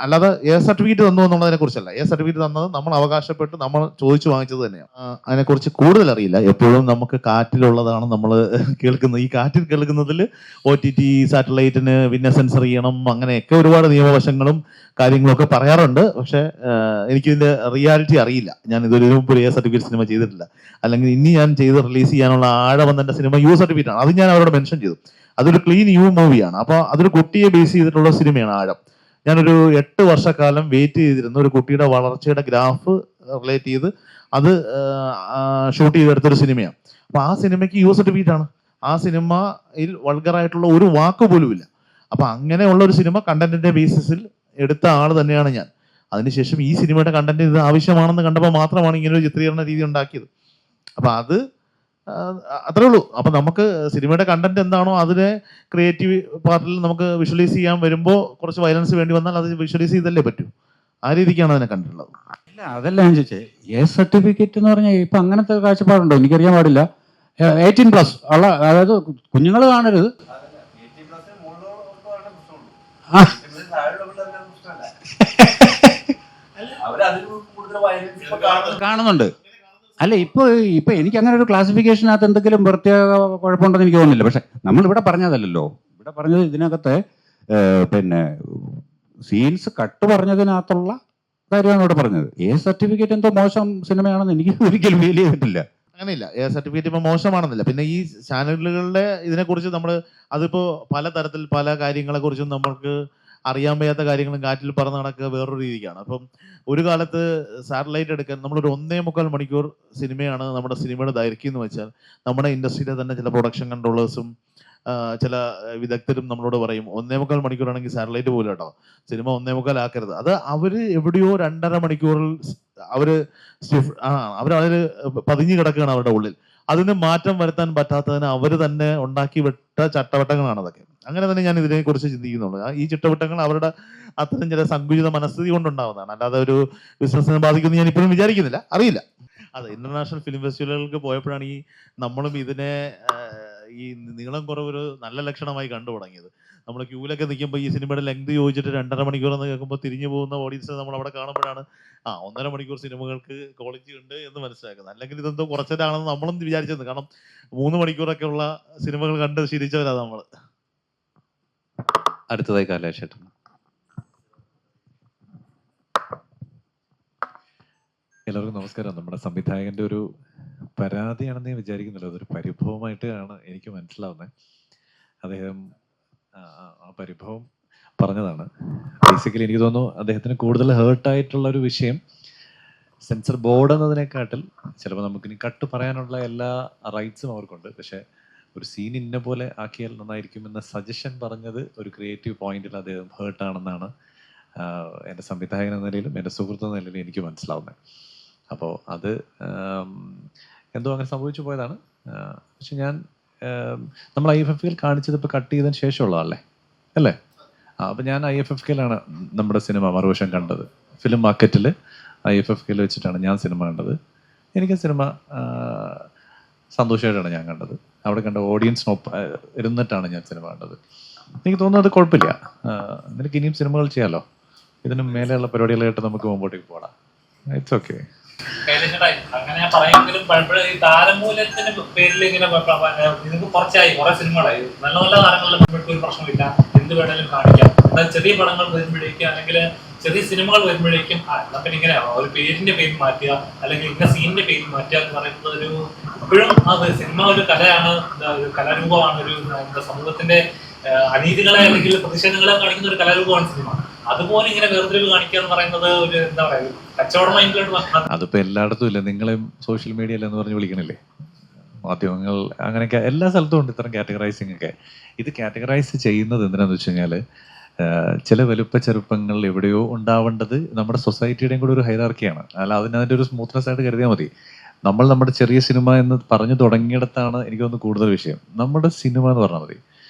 അല്ലാതെ എ സർട്ടിഫിക്കറ്റ് തന്നു എന്നുള്ളതിനെ കുറിച്ചല്ല. എ സർട്ടിഫിക്കറ്റ് തന്നത് നമ്മൾ അവകാശപ്പെട്ട് നമ്മൾ ചോദിച്ചു വാങ്ങിച്ചത് തന്നെയാണ്. അതിനെക്കുറിച്ച് കൂടുതൽ അറിയില്ല. എപ്പോഴും നമുക്ക് കാറ്റിലുള്ളതാണ് നമ്മൾ കേൾക്കുന്നത്. ഈ കാറ്റിൽ കേൾക്കുന്നതിൽ OTT സാറ്റലൈറ്റിന് പിന്നെ സെൻസർ ചെയ്യണം, അങ്ങനെയൊക്കെ ഒരുപാട് നിയമവശങ്ങളും കാര്യങ്ങളൊക്കെ പറയാറുണ്ട്. പക്ഷേ എനിക്കിതിൻ്റെ റിയാലിറ്റി അറിയില്ല. ഞാൻ ഇതൊരു മുമ്പ് എ സർട്ടിഫിക്കറ്റ് സിനിമ ചെയ്തിട്ടില്ല. അല്ലെങ്കിൽ ഇനി ഞാൻ ചെയ്ത് റിലീസ് ചെയ്യാനുള്ള ആഴവന്നൻ്റെ സിനിമ യു സർട്ടിഫിക്കറ്റ് ആണ്. അത് ഞാൻ അവരോട് മെൻഷൻ ചെയ്തു. അതൊരു ക്ലീൻ യു മൂവിയാണ്. അപ്പോൾ അതൊരു കുട്ടിയെ ബേസ് ചെയ്തിട്ടുള്ള സിനിമയാണ് ആഴം. ഞാനൊരു 8 വർഷക്കാലം വെയിറ്റ് ചെയ്തിരുന്ന ഒരു കുട്ടിയുടെ വളർച്ചയുടെ ഗ്രാഫ് റിലേറ്റ് ചെയ്ത് അത് ഷൂട്ട് ചെയ്തെടുത്തൊരു സിനിമയാണ്. അപ്പൊ ആ സിനിമയ്ക്ക് യു സർട്ടിഫിക്കറ്റ് ആണ്. ആ സിനിമയിൽ വൾഗറായിട്ടുള്ള ഒരു വാക്ക് പോലും ഇല്ല. അപ്പൊ അങ്ങനെയുള്ള ഒരു സിനിമ കണ്ടന്റിന്റെ ബേസിസിൽ എടുത്ത ആൾ തന്നെയാണ് ഞാൻ. അതിനുശേഷം ഈ സിനിമയുടെ കണ്ടന്റ് ഇത് ആവശ്യമാണെന്ന് കണ്ടപ്പോൾ മാത്രമാണ് ഇങ്ങനെ ഒരു ചിത്രീകരണ രീതി ഉണ്ടാക്കിയത്. അപ്പൊ അത് അത്രേ ഉള്ളൂ. അപ്പൊ നമുക്ക് സിനിമയുടെ കണ്ടന്റ് എന്താണോ അതിനെ ക്രിയേറ്റീവ് പാർട്ടിൽ നമുക്ക് വിഷ്വലൈസ് ചെയ്യാൻ വരുമ്പോൾ കുറച്ച് വയലൻസ് വേണ്ടി വന്നാൽ അത് വിഷ്വലൈസ് ചെയ്തല്ലേ പറ്റൂ. ആ രീതിക്കാണ് അതിനെ കണ്ടിട്ടുള്ളത്. ഇല്ല, അതല്ല ഞാൻ ചോദിച്ചേ. എ സർട്ടിഫിക്കറ്റ് എന്ന് പറഞ്ഞാൽ ഇപ്പൊ അങ്ങനത്തെ കാഴ്ചപ്പാടുണ്ടോ? എനിക്കറിയാൻ പാടില്ല. 18+ ഉള്ള, അതായത് കുഞ്ഞുങ്ങൾ കാണരുത്. കാണുന്നുണ്ട്. അല്ല, ഇപ്പൊ എനിക്ക് അങ്ങനെ ഒരു ക്ലാസിഫിക്കേഷനകത്ത് എന്തെങ്കിലും പ്രത്യേക കുഴപ്പമുണ്ടെന്ന് എനിക്ക് തോന്നുന്നില്ല. പക്ഷെ നമ്മളിവിടെ പറഞ്ഞതല്ലല്ലോ. ഇവിടെ പറഞ്ഞത് ഇതിനകത്തെ പിന്നെ സീൻസ് കട്ട് പറഞ്ഞതിനകത്തുള്ള കാര്യമാണ് ഇവിടെ പറഞ്ഞത്. എ സർട്ടിഫിക്കറ്റ് എന്തോ മോശം സിനിമയാണെന്ന് എനിക്ക് ഒരിക്കലും ഫീൽ ചെയ്തിട്ടില്ല. അങ്ങനെയില്ല, എ സർട്ടിഫിക്കറ്റ് ഇപ്പോൾ മോശമാണെന്നില്ല. പിന്നെ ഈ ചാനലുകളുടെ ഇതിനെക്കുറിച്ച് നമ്മൾ അതിപ്പോൾ പലതരത്തിൽ പല കാര്യങ്ങളെക്കുറിച്ചും നമ്മൾക്ക് അറിയാൻ വയ്യാത്ത കാര്യങ്ങളും കാറ്റിൽ പറന്ന് നടക്കുക വേറൊരു രീതിക്കാണ്. അപ്പം ഒരു കാലത്ത് സാറ്റലൈറ്റ് എടുക്കാൻ നമ്മളൊരു 1.25 മണിക്കൂർ സിനിമയാണ് നമ്മുടെ സിനിമയുടെ ദൈർഘ്യം എന്ന് വെച്ചാൽ നമ്മുടെ ഇൻഡസ്ട്രിയിലെ തന്നെ ചില പ്രൊഡക്ഷൻ കൺട്രോളേഴ്സും ചില വിദഗ്ധരും നമ്മളോട് പറയും 1.25 മണിക്കൂറാണെങ്കിൽ സാറ്റലൈറ്റ് പോലും കേട്ടോ, സിനിമ 1.25 ആക്കരുത്. അത് അവര് എവിടെയോ 2.5 മണിക്കൂറിൽ അവരതിൽ പതിഞ്ഞു കിടക്കുകയാണ് അവരുടെ ഉള്ളിൽ. അതിന് മാറ്റം വരുത്താൻ പറ്റാത്തതിന് അവർ തന്നെ ഉണ്ടാക്കി വിട്ട ചട്ടവട്ടങ്ങളാണ് അതൊക്കെ. അങ്ങനെ തന്നെ ഞാൻ ഇതിനെക്കുറിച്ച് ചിന്തിക്കുന്നുള്ളൂ. ഈ ചട്ടവട്ടങ്ങൾ അവരുടെ അത്തരം ചില സങ്കുചിത മനസ്ഥിതി കൊണ്ടുണ്ടാവുന്നതാണ്. അല്ലാതെ ഒരു ബിസിനസ്സിനെ ബാധിക്കുമെന്ന് ഞാൻ ഇപ്പോഴും വിചാരിക്കുന്നില്ല, അറിയില്ല. അതെ, ഇന്റർനാഷണൽ ഫിലിം ഫെസ്റ്റിവലുകൾക്ക് പോയപ്പോഴാണ് നമ്മളും ഇതിനെ ഈ നീളം കുറവൊരു നല്ല ലക്ഷണമായി കണ്ടു തുടങ്ങിയത്. നമ്മൾ ക്യൂലൊക്കെ നിൽക്കുമ്പോൾ ഈ സിനിമയുടെ ലെങ്ത് ചോദിച്ചിട്ട് 2.5 മണിക്കൂർ എന്ന് കേൾക്കുമ്പോൾ തിരിഞ്ഞു പോകുന്ന ഓഡിയൻസിനെ നമ്മൾ അവിടെ കാണുമ്പോഴാണ് 1.5 മണിക്കൂർ സിനിമകൾക്ക് ക്വാളിറ്റി ഉണ്ട് എന്ന് മനസ്സിലാക്കുന്നത്. അല്ലെങ്കിൽ ഇതെന്തോ കുറച്ചതാണെന്ന് നമ്മളും വിചാരിച്ചത്. കാരണം 3 മണിക്കൂറൊക്കെ ഉള്ള സിനിമകൾ കണ്ട് ശീലിച്ചവരാണ് നമ്മൾ. അടുത്തതായി കലാശേട്ടൻ. എല്ലാവർക്കും നമസ്കാരം. നമ്മുടെ സംവിധായകന്റെ ഒരു പരാതിയാണെന്ന് ഞാൻ വിചാരിക്കുന്നില്ല, അതൊരു പരിഭവമായിട്ടാണ് എനിക്ക് മനസ്സിലാവുന്നത്. അദ്ദേഹം ആ പരിഭവം പറഞ്ഞതാണ്. ബേസിക്കലി എനിക്ക് തോന്നുന്നു അദ്ദേഹത്തിന് കൂടുതൽ ഹേർട്ടായിട്ടുള്ള ഒരു വിഷയം സെൻസർ ബോർഡ് എന്നതിനെക്കാട്ടിൽ ചിലപ്പോൾ നമുക്കിനി കട്ട് പറയാനുള്ള എല്ലാ റൈറ്റ്സും അവർക്കുണ്ട്. പക്ഷെ ഒരു സീൻ ഇന്ന പോലെ ആക്കിയാൽ നന്നായിരിക്കും എന്ന സജഷൻ പറഞ്ഞത് ഒരു ക്രിയേറ്റീവ് പോയിന്റിൽ അദ്ദേഹം ഹേർട്ടാണെന്നാണ് എൻ്റെ സംവിധായകൻ എന്ന നിലയിലും എൻ്റെ സുഹൃത്ത് എന്ന നിലയിലും എനിക്ക് മനസ്സിലാവുന്നത്. അപ്പോൾ അത് എന്തോ അങ്ങനെ സംഭവിച്ചു പോയതാണ്. പക്ഷെ ഞാൻ നമ്മൾ IFFKയിൽ കാണിച്ചത് ഇപ്പോൾ കട്ട് ചെയ്തതിന് ശേഷമുള്ളതല്ലേ അല്ലേ? അപ്പം ഞാൻ IFFKയിലാണ് നമ്മുടെ സിനിമ മറുവശം കണ്ടത്. ഫിലിം മാർക്കറ്റിൽ IFFKയിൽ വെച്ചിട്ടാണ് ഞാൻ സിനിമ കണ്ടത്. എനിക്ക് സിനിമ സന്തോഷമായിട്ടാണ് ഞാൻ കണ്ടത്. അവിടെ കണ്ട ഓഡിയൻസിനൊപ്പം ഇരുന്നിട്ടാണ് ഞാൻ സിനിമ കണ്ടത്. എനിക്ക് തോന്നുന്നു അത് കുഴപ്പമില്ല. നിനക്ക് ഇനിയും സിനിമകൾ ചെയ്യാമല്ലോ. ഇതിനും മേലെയുള്ള പരിപാടികളായിട്ട് നമുക്ക് മുമ്പോട്ടേക്ക് പോകാം. It's okay. അങ്ങനെ പറയുമെങ്കിലും പലപ്പോഴും ഈ താരമൂല്യത്തിന്റെ പേരിൽ ഇങ്ങനെ നിങ്ങൾക്ക് കുറച്ചായി കുറെ സിനിമകളായി നല്ല നല്ല താരങ്ങളിൽ ഒരു പ്രശ്നമില്ല, എന്ത് വേണേലും കാണിക്കാം. എന്നാൽ ചെറിയ പടങ്ങൾ വരുമ്പോഴേക്കും അല്ലെങ്കിൽ ചെറിയ സിനിമകൾ വരുമ്പോഴേക്കും പിന്നെ ഇങ്ങനെ ഒരു പേരിന്റെ പേര് മാറ്റുക അല്ലെങ്കിൽ ഇന്ന സീനിന്റെ പേര് മാറ്റുക എന്ന് പറയുന്നത് ഒരു എപ്പോഴും അത് സിനിമ ഒരു കലയാണ്, ഒരു കലാരൂപമാണ്, ഒരു സമൂഹത്തിന്റെ അനീതികളെ അല്ലെങ്കിൽ പ്രതിഷേധങ്ങളെ കാണിക്കുന്ന ഒരു കലാരൂപമാണ് സിനിമ. അതുപോലെ ഇങ്ങനെ വേർതിരിവ് കാണിക്കുക എന്ന് പറയുന്നത് ഒരു എന്താ പറയുക കച്ചവട മൈൻഡിലോട്ട്. അതിപ്പോ എല്ലായിടത്തും ഇല്ല. നിങ്ങളെയും സോഷ്യൽ മീഡിയയിലെന്ന് പറഞ്ഞ് വിളിക്കണില്ലേ മാധ്യമങ്ങൾ? അങ്ങനെയൊക്കെ എല്ലാ സ്ഥലത്തും ഉണ്ട് ഇത്തരം കാറ്റഗറൈസിങ് ഒക്കെ. ഇത് കാറ്റഗറൈസ് ചെയ്യുന്നത് എന്തിനാന്ന് വെച്ച് കഴിഞ്ഞാൽ ചില വലുപ്പ ചെറുപ്പങ്ങൾ എവിടെയോ ഉണ്ടാവേണ്ടത് നമ്മുടെ സൊസൈറ്റിയുടെയും കൂടെ ഒരു ഹൈറാർക്കിയാണ്. അല്ല അതിൻ്റെ ഒരു സ്മൂത്ത്നെസ് ആയിട്ട് കരുതിയാൽ മതി. നമ്മൾ നമ്മുടെ ചെറിയ സിനിമ എന്ന് പറഞ്ഞു തുടങ്ങിയിടത്താണ് എനിക്ക് തോന്നുന്നു കൂടുതൽ വിഷയം. നമ്മുടെ സിനിമ എന്ന് പറഞ്ഞാൽ മതി.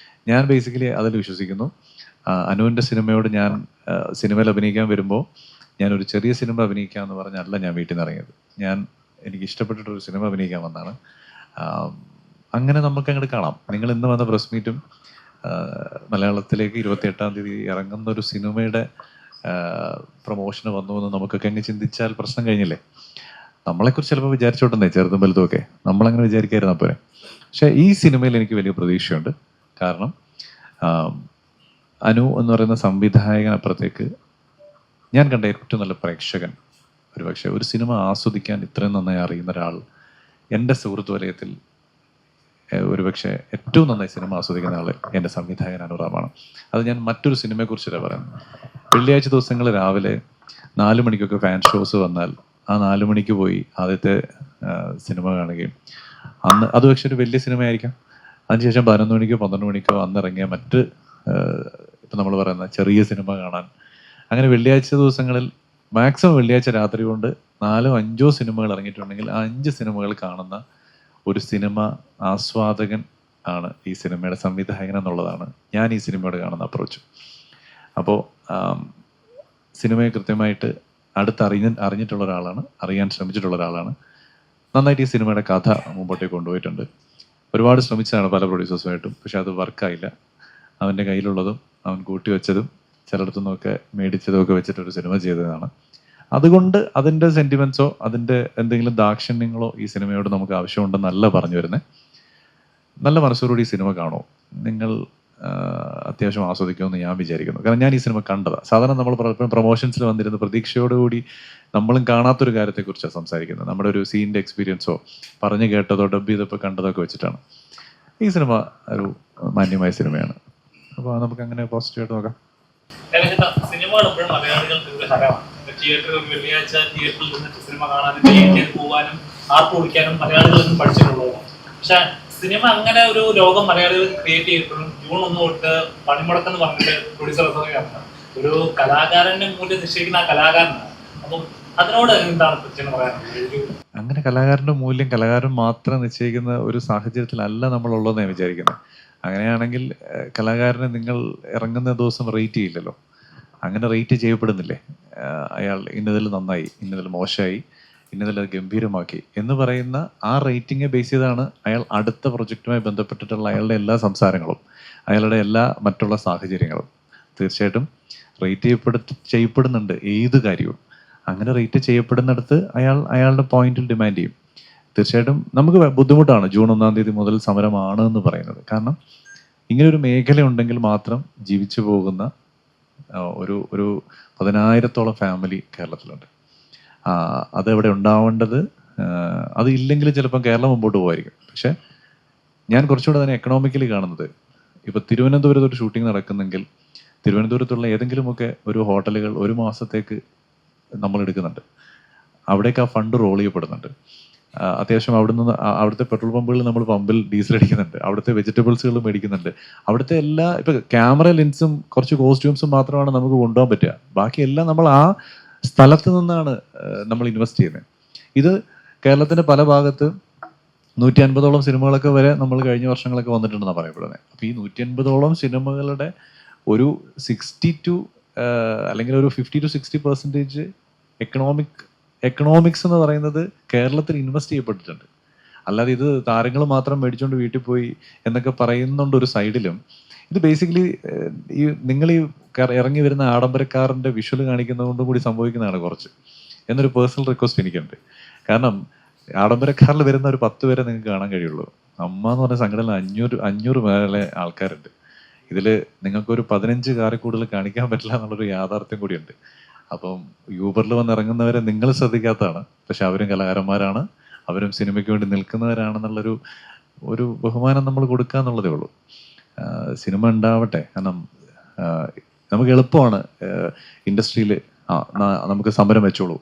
ഞാൻ ബേസിക്കലി അതിൽ വിശ്വസിക്കുന്നു. അനുവിൻ്റെ സിനിമയോട് ഞാൻ സിനിമയിൽ അഭിനയിക്കാൻ വരുമ്പോൾ ഞാനൊരു ചെറിയ സിനിമ അഭിനയിക്കാമെന്ന് പറഞ്ഞല്ല ഞാൻ വീട്ടിൽ നിന്ന് ഇറങ്ങിയത്. ഞാൻ എനിക്ക് ഇഷ്ടപ്പെട്ടിട്ടൊരു സിനിമ അഭിനയിക്കാൻ വന്നതാണ്. അങ്ങനെ നമുക്ക് അങ്ങോട്ട് കാണാം. നിങ്ങൾ ഇന്ന് വന്ന പ്രസ് മീറ്റും മലയാളത്തിലേക്ക് 28-ാം തീയതി ഇറങ്ങുന്ന ഒരു സിനിമയുടെ പ്രൊമോഷന് വന്നു എന്ന് നമുക്കൊക്കെ അങ്ങ് ചിന്തിച്ചാൽ പ്രശ്നം കഴിഞ്ഞില്ലേ? നമ്മളെക്കുറിച്ച് ചിലപ്പോൾ വിചാരിച്ചോട്ടെ ചെറുതും വലുതുമൊക്കെ, നമ്മളങ്ങനെ വിചാരിക്കായിരുന്നു പോലെ. പക്ഷേ ഈ സിനിമയിൽ എനിക്ക് വലിയ പ്രതീക്ഷയുണ്ട്. കാരണം അനു എന്ന് പറയുന്ന സംവിധായകനപ്പുറത്തേക്ക് ഞാൻ കണ്ട ഏറ്റവും നല്ല പ്രേക്ഷകൻ, ഒരുപക്ഷെ ഒരു സിനിമ ആസ്വദിക്കാൻ ഇത്രയും നന്നായി അറിയുന്ന ഒരാൾ എൻ്റെ സുഹൃത്ത് വലയത്തിൽ ഒരുപക്ഷെ ഏറ്റവും നന്നായി സിനിമ ആസ്വദിക്കുന്ന ആൾ എൻ്റെ സംവിധായകൻ അനുറാമാണ്. അത് ഞാൻ മറ്റൊരു സിനിമയെക്കുറിച്ചല്ല പറയുന്നത്. വെള്ളിയാഴ്ച ദിവസങ്ങൾ രാവിലെ 4 മണിക്കൊക്കെ ഫാൻ ഷോസ് വന്നാൽ ആ 4 മണിക്ക് പോയി ആദ്യത്തെ സിനിമ കാണുകയും, അന്ന് അത് പക്ഷെ ഒരു വലിയ സിനിമ ആയിരിക്കാം, അതിനുശേഷം 11 മണിക്കോ 12 മണിക്കോ അന്നിറങ്ങിയ മറ്റ് ഇപ്പം നമ്മൾ പറയുന്ന ചെറിയ സിനിമ കാണാൻ, അങ്ങനെ വെള്ളിയാഴ്ച ദിവസങ്ങളിൽ മാക്സിമം വെള്ളിയാഴ്ച രാത്രി കൊണ്ട് 4-5 സിനിമകൾ ഇറങ്ങിയിട്ടുണ്ടെങ്കിൽ ആ 5 സിനിമകൾ കാണുന്ന ഒരു സിനിമ ആസ്വാദകൻ ആണ് ഈ സിനിമയുടെ സംവിധായകൻ എന്നുള്ളതാണ് ഞാൻ ഈ സിനിമയോട് കാണുന്ന അപ്രോച്ച്. അപ്പോൾ സിനിമയെ കൃത്യമായിട്ട് അറിഞ്ഞിട്ടുള്ള ഒരാളാണ്, അറിയാൻ ശ്രമിച്ചിട്ടുള്ള ഒരാളാണ്. നന്നായിട്ട് ഈ സിനിമയുടെ കഥ മുമ്പോട്ടേക്ക് കൊണ്ടുപോയിട്ടുണ്ട്. ഒരുപാട് ശ്രമിച്ചതാണ് പല പ്രൊഡ്യൂസേഴ്സുമായിട്ടും, പക്ഷെ അത് വർക്കായില്ല. അവൻ്റെ കയ്യിലുള്ളതും അവൻ കൂട്ടിവെച്ചതും ചിലയിടത്തു നിന്നൊക്കെ മേടിച്ചതും ഒക്കെ വെച്ചിട്ടൊരു സിനിമ ചെയ്തതാണ്. അതുകൊണ്ട് അതിൻ്റെ സെൻറ്റിമെൻറ്റ്സോ അതിൻ്റെ എന്തെങ്കിലും ദാക്ഷിണ്യങ്ങളോ ഈ സിനിമയോട് നമുക്ക് ആവശ്യമുണ്ടെന്നല്ല പറഞ്ഞു വരുന്നത്. നല്ല മനസ്സോടുകൂടി ഈ സിനിമ കാണുമോ, നിങ്ങൾ അത്യാവശ്യം ആസ്വദിക്കുമെന്ന് ഞാൻ വിചാരിക്കുന്നു. കാരണം ഞാൻ ഈ സിനിമ കണ്ടതാണ്. സാധാരണ നമ്മൾ പ്രൊമോഷൻസിൽ വന്നിരുന്ന പ്രതീക്ഷയോടുകൂടി നമ്മളും കാണാത്തൊരു കാര്യത്തെക്കുറിച്ചാണ് സംസാരിക്കുന്നത്. നമ്മുടെ ഒരു സീനിൻ്റെ എക്സ്പീരിയൻസോ പറഞ്ഞു കേട്ടതോ ഡബ് ചെയ്തപ്പോൾ കണ്ടതോ ഒക്കെ വെച്ചിട്ടാണ്. ഈ സിനിമ ഒരു മാന്യമായ സിനിമയാണ്. അപ്പോൾ നമുക്ക് അങ്ങനെ പോസിറ്റീവായിട്ട് നോക്കാം. സിനിമകൾ എപ്പോഴും മലയാളികൾക്ക് ഒരു ഹരമാണ്. തിയേറ്ററിൽ ഒരു വെള്ളിയാഴ്ച തിയേറ്ററിൽ നിന്നിട്ട് സിനിമ കാണാനും പോകാനും ആർപ്പ് കുടിക്കാനും മലയാളികളൊന്നും പഠിച്ചിട്ടുള്ളതാണ്. പക്ഷെ സിനിമ അങ്ങനെ ഒരു ലോകം മലയാളികൾ ക്രിയേറ്റ് ചെയ്തിട്ടും ജൂൺ 1 തൊട്ട് പണിമുടക്കെന്ന് പറഞ്ഞിട്ട് പ്രൊഡ്യൂസർ ഒരു കലാകാരന്റെ മൂല്യം നിശ്ചയിക്കുന്ന ആ കലാകാരനാണ്. അപ്പം അതിനോട് എന്താണ് പ്രത്യേകം പറയാനുള്ളത്? അങ്ങനെ കലാകാരന്റെ മൂല്യം കലാകാരൻ മാത്രം നിശ്ചയിക്കുന്ന ഒരു സാഹചര്യത്തിലല്ല നമ്മളുള്ളതെന്ന് ഞാൻ വിചാരിക്കുന്നത്. അങ്ങനെയാണെങ്കിൽ കലാകാരനെ നിങ്ങൾ ഇറങ്ങുന്ന ദിവസം റേറ്റ് ചെയ്യില്ലല്ലോ. അങ്ങനെ റേറ്റ് ചെയ്യപ്പെടുന്നില്ലേ? അയാൾ ഇന്നതിൽ നന്നായി, ഇന്നതിൽ മോശമായി, ഇന്നതിൽ ഗംഭീരമാക്കി എന്ന് പറയുന്ന ആ റേറ്റിംഗെ ബേസ് ചെയ്താണ് അയാൾ അടുത്ത പ്രൊജക്റ്റുമായി ബന്ധപ്പെട്ടിട്ടുള്ള അയാളുടെ എല്ലാ സംസാരങ്ങളും, അയാളുടെ എല്ലാ മറ്റുള്ള സാഹചര്യങ്ങളും. തീർച്ചയായിട്ടും റേറ്റ് ചെയ്യപ്പെടുന്നുണ്ട് ഏത് കാര്യവും. അങ്ങനെ റേറ്റ് ചെയ്യപ്പെടുന്നിടത്ത് അയാളുടെ പോയിന്റിൽ ഡിമാൻഡ് ചെയ്യും. തീർച്ചയായിട്ടും നമുക്ക് ബുദ്ധിമുട്ടാണ് ജൂൺ 1-ാം തീയതി മുതൽ സമരമാണ് എന്ന് പറയുന്നത്. കാരണം ഇങ്ങനൊരു മേഖല ഉണ്ടെങ്കിൽ മാത്രം ജീവിച്ചു പോകുന്ന ഒരു 10,000-ഓളം ഫാമിലി കേരളത്തിലുണ്ട്. അതെവിടെ ഉണ്ടാവേണ്ടത്, അത് ഇല്ലെങ്കിൽ ചിലപ്പം കേരളം മുമ്പോട്ട് പോകുമായിരിക്കും. പക്ഷെ ഞാൻ കുറച്ചുകൂടെ അതിനെ എക്കണോമിക്കലി കാണുന്നത്, ഇപ്പം തിരുവനന്തപുരത്ത് ഒരു ഷൂട്ടിംഗ് നടക്കുന്നെങ്കിൽ തിരുവനന്തപുരത്തുള്ള ഏതെങ്കിലുമൊക്കെ ഒരു ഹോട്ടലുകൾ 1 മാസത്തേക്ക് നമ്മൾ എടുക്കുന്നുണ്ട്. അവിടേക്ക് ആ ഫണ്ട് റോൾ ചെയ്യപ്പെടുന്നുണ്ട്. അത്യാവശ്യം അവിടുത്തെ പെട്രോൾ പമ്പുകളിൽ നമ്മൾ പമ്പിൽ ഡീസൽ അടിക്കുന്നുണ്ട്, അവിടുത്തെ വെജിറ്റബിൾസുകൾ മേടിക്കുന്നുണ്ട്. അവിടുത്തെ എല്ലാ ഇപ്പം ക്യാമറ ലെൻസും കുറച്ച് കോസ്റ്റ്യൂംസും മാത്രമാണ് നമുക്ക് കൊണ്ടുപോകാൻ പറ്റുക. ബാക്കിയെല്ലാം നമ്മൾ ആ സ്ഥലത്ത് നിന്നാണ് നമ്മൾ ഇൻവെസ്റ്റ് ചെയ്യുന്നത്. ഇത് കേരളത്തിൻ്റെ പല ഭാഗത്ത് 150ഓളം സിനിമകളൊക്കെ വരെ നമ്മൾ കഴിഞ്ഞ വർഷങ്ങളൊക്കെ വന്നിട്ടുണ്ടെന്നാണ് പറയപ്പെടുന്നത്. അപ്പോൾ ഈ 150ഓളം സിനിമകളുടെ ഒരു 60 to അല്ലെങ്കിൽ ഒരു 50 to 60% എക്കണോമിക്സ് എന്ന് പറയുന്നത് കേരളത്തിൽ ഇൻവെസ്റ്റ് ചെയ്യപ്പെട്ടിട്ടുണ്ട്. അല്ലാതെ ഇത് താരങ്ങൾ മാത്രം മേടിച്ചുകൊണ്ട് വീട്ടിൽ പോയി എന്നൊക്കെ പറയുന്നുണ്ട് ഒരു സൈഡിലും. ഇത് ബേസിക്കലി നിങ്ങൾ ഈ ഇറങ്ങി വരുന്ന ആഡംബരക്കാരൻ്റെ വിഷ്വൽ കാണിക്കുന്നതുകൊണ്ടും കൂടി സംഭവിക്കുന്നതാണ് കുറച്ച് എന്നൊരു പേഴ്സണൽ റിക്വസ്റ്റ് എനിക്കുണ്ട്. കാരണം ആഡംബരക്കാരിൽ വരുന്ന ഒരു 10 പേരെ നിങ്ങൾക്ക് കാണാൻ കഴിയുള്ളൂ. അമ്മ എന്ന് പറഞ്ഞ സംഘടനയിൽ 500 മേലെ ആൾക്കാരുണ്ട്. ഇതിൽ നിങ്ങൾക്കൊരു 15 കാറിൽ കൂടുതൽ കാണിക്കാൻ പറ്റില്ല എന്നുള്ളൊരു യാഥാർത്ഥ്യം കൂടിയുണ്ട്. അപ്പം യൂബറിൽ വന്നിറങ്ങുന്നവരെ നിങ്ങൾ ശ്രദ്ധിക്കാത്തതാണ്. പക്ഷെ അവരും കലാകാരന്മാരാണ്, അവരും സിനിമയ്ക്ക് വേണ്ടി നിൽക്കുന്നവരാണെന്നുള്ളൊരു ബഹുമാനം നമ്മൾ കൊടുക്കുക എന്നുള്ളതേ ഉള്ളൂ. സിനിമ ഉണ്ടാവട്ടെ. കാരണം നമുക്ക് എളുപ്പമാണ് ഇൻഡസ്ട്രിയിൽ നമുക്ക് സമരം വെച്ചോളൂ,